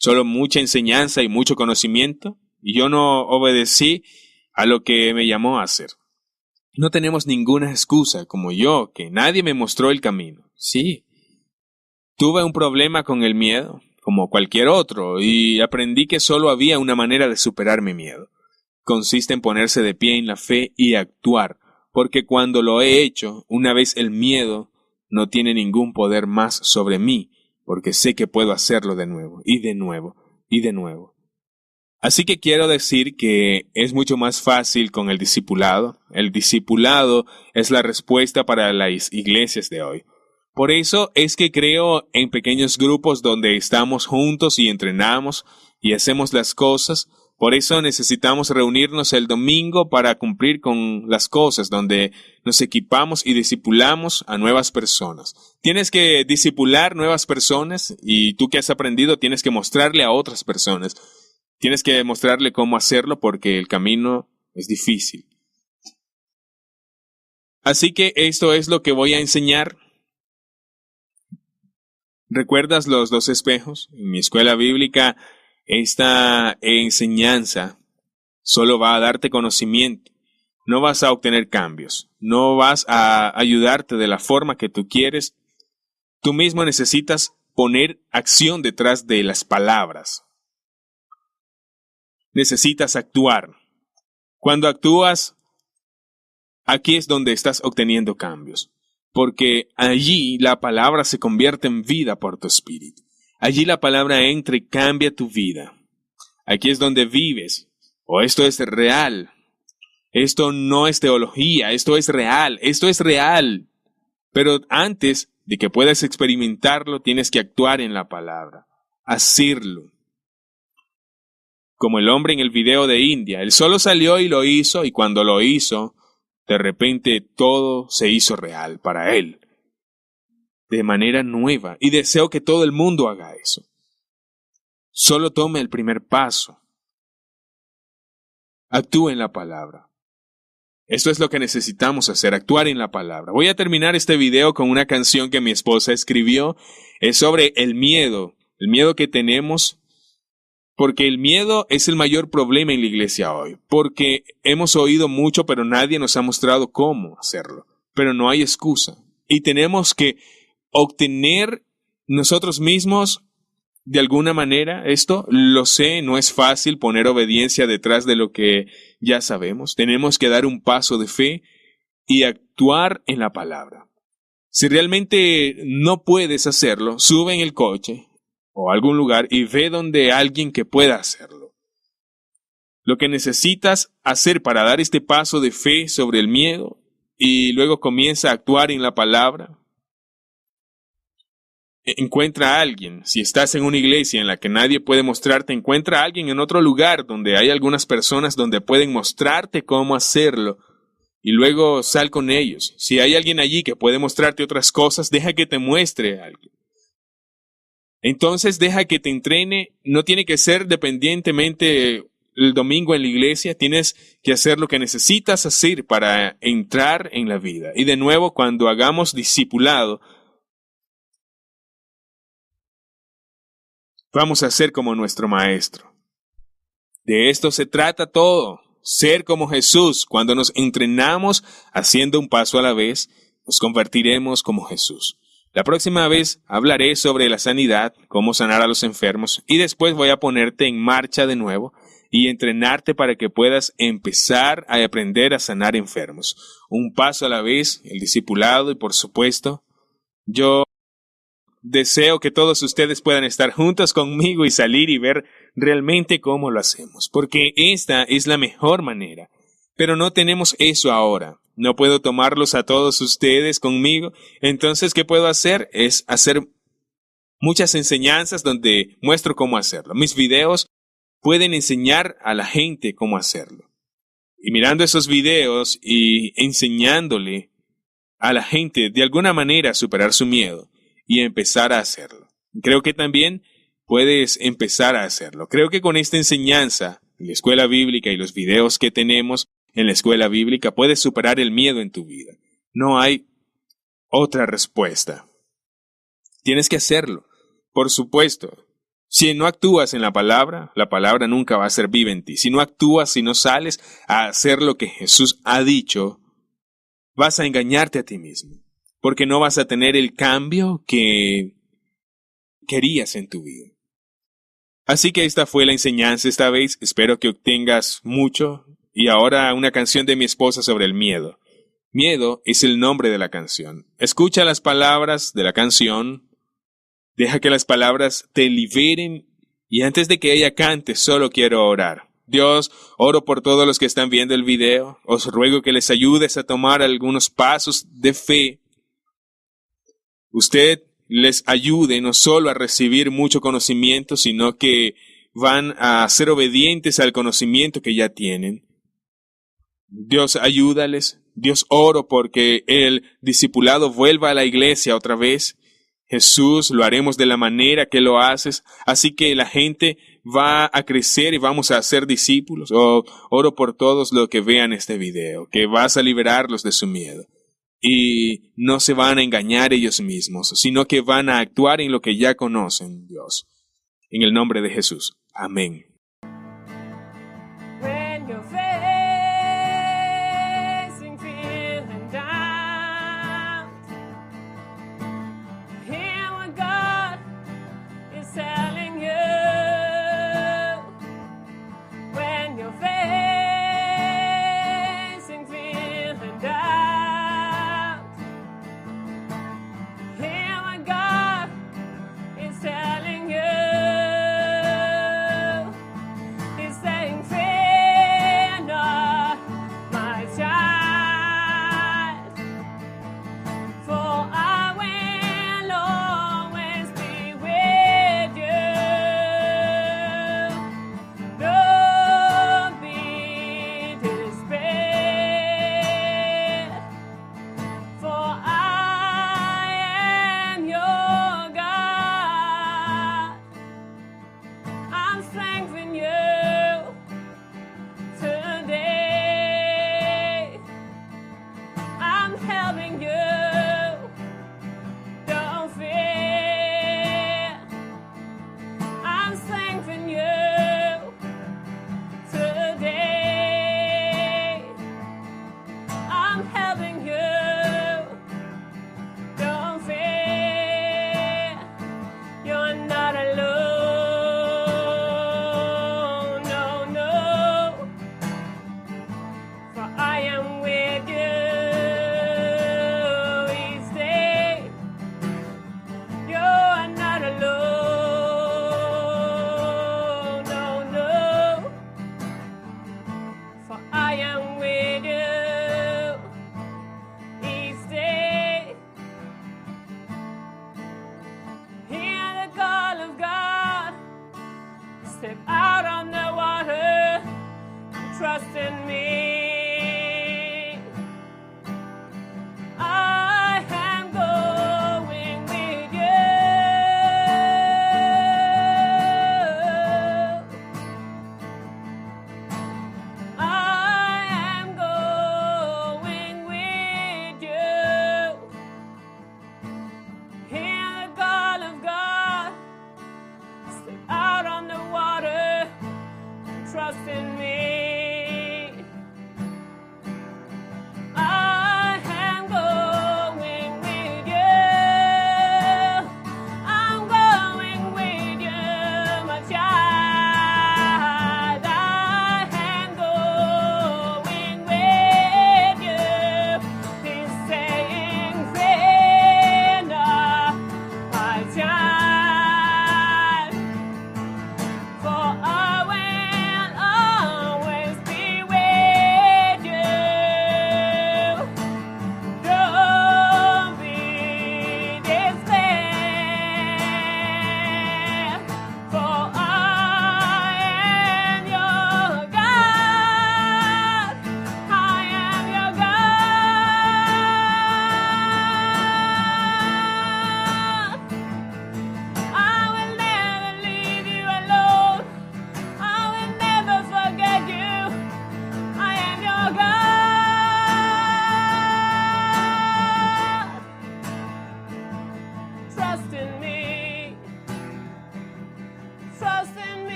Solo mucha enseñanza y mucho conocimiento, y yo no obedecí a lo que me llamó a hacer. No tenemos ninguna excusa, como yo, que nadie me mostró el camino. Sí, tuve un problema con el miedo, como cualquier otro, y aprendí que solo había una manera de superar mi miedo. Consiste en ponerse de pie en la fe y actuar, porque cuando lo he hecho, una vez el miedo no tiene ningún poder más sobre mí, porque sé que puedo hacerlo de nuevo, y de nuevo, y de nuevo. Así que quiero decir que es mucho más fácil con el discipulado. El discipulado es la respuesta para las iglesias de hoy. Por eso es que creo en pequeños grupos donde estamos juntos y entrenamos y hacemos las cosas. Por eso necesitamos reunirnos el domingo para cumplir con las cosas, donde nos equipamos y discipulamos a nuevas personas. Tienes que discipular nuevas personas y tú que has aprendido tienes que mostrarle a otras personas. Tienes que mostrarle cómo hacerlo porque el camino es difícil. Así que esto es lo que voy a enseñar. ¿Recuerdas los 2 espejos? En mi escuela bíblica, esta enseñanza solo va a darte conocimiento. No vas a obtener cambios. No vas a ayudarte de la forma que tú quieres. Tú mismo necesitas poner acción detrás de las palabras. Necesitas actuar. Cuando actúas, aquí es donde estás obteniendo cambios. Porque allí la palabra se convierte en vida por tu espíritu. Allí la palabra entra y cambia tu vida. Aquí es donde vives. Esto es real. Esto no es teología, esto es real, esto es real. Pero antes de que puedas experimentarlo, tienes que actuar en la palabra. Hacerlo. Como el hombre en el video de India. Él solo salió y lo hizo, y cuando lo hizo, de repente todo se hizo real para él. De manera nueva. Y deseo que todo el mundo haga eso. Solo tome el primer paso. Actúe en la palabra. Esto es lo que necesitamos hacer, actuar en la palabra. Voy a terminar este video con una canción que mi esposa escribió. Es sobre el miedo que tenemos. Porque el miedo es el mayor problema en la iglesia hoy. Porque hemos oído mucho, pero nadie nos ha mostrado cómo hacerlo. Pero no hay excusa. Y tenemos que obtener nosotros mismos de alguna manera esto. Lo sé, no es fácil poner obediencia detrás de lo que ya sabemos. Tenemos que dar un paso de fe y actuar en la palabra. Si realmente no puedes hacerlo, sube en el coche o a algún lugar y ve donde alguien que pueda hacerlo. Lo que necesitas hacer para dar este paso de fe sobre el miedo y luego comienza a actuar en la palabra. Encuentra a alguien. Si estás en una iglesia en la que nadie puede mostrarte, encuentra a alguien en otro lugar donde hay algunas personas donde pueden mostrarte cómo hacerlo. Y luego sal con ellos. Si hay alguien allí que puede mostrarte otras cosas, deja que te muestre algo. Entonces deja que te entrene. No tiene que ser dependientemente el domingo en la iglesia. Tienes que hacer lo que necesitas hacer para entrar en la vida. Y de nuevo, cuando hagamos discipulado, vamos a ser como nuestro Maestro. De esto se trata todo. Ser como Jesús. Cuando nos entrenamos haciendo un paso a la vez, nos convertiremos como Jesús. La próxima vez hablaré sobre la sanidad, cómo sanar a los enfermos, y después voy a ponerte en marcha de nuevo y entrenarte para que puedas empezar a aprender a sanar enfermos. Un paso a la vez, el discipulado, y por supuesto, yo deseo que todos ustedes puedan estar juntos conmigo y salir y ver realmente cómo lo hacemos, porque esta es la mejor manera. Pero no tenemos eso ahora. no puedo tomarlos a todos ustedes conmigo. Entonces, ¿qué puedo hacer? Es hacer muchas enseñanzas donde muestro cómo hacerlo. Mis videos pueden enseñar a la gente cómo hacerlo. Y mirando esos videos y enseñándole a la gente de alguna manera a superar su miedo y empezar a hacerlo. Creo que también puedes empezar a hacerlo. Creo que con esta enseñanza, la escuela bíblica y los videos que tenemos en la escuela bíblica, puedes superar el miedo en tu vida. No hay otra respuesta. Tienes que hacerlo. Por supuesto, si no actúas en la palabra nunca va a ser viva en ti. Si no actúas, si no sales a hacer lo que Jesús ha dicho, vas a engañarte a ti mismo. Porque no vas a tener el cambio que querías en tu vida. Así que esta fue la enseñanza esta vez. Espero que obtengas mucho. Y ahora una canción de mi esposa sobre el miedo. Miedo es el nombre de la canción. Escucha las palabras de la canción. Deja que las palabras te liberen. Y antes de que ella cante, solo quiero orar. Dios, oro por todos los que están viendo el video. Os ruego que les ayudes a tomar algunos pasos de fe. Usted les ayude no solo a recibir mucho conocimiento, sino que van a ser obedientes al conocimiento que ya tienen. Dios, ayúdales. Dios, oro porque el discipulado vuelva a la iglesia otra vez. Jesús, lo haremos de la manera que lo haces, así que la gente va a crecer y vamos a ser discípulos. Oro por todos los que vean este video, que vas a liberarlos de su miedo. Y no se van a engañar ellos mismos, sino que van a actuar en lo que ya conocen, Dios. En el nombre de Jesús. Amén.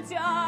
canción.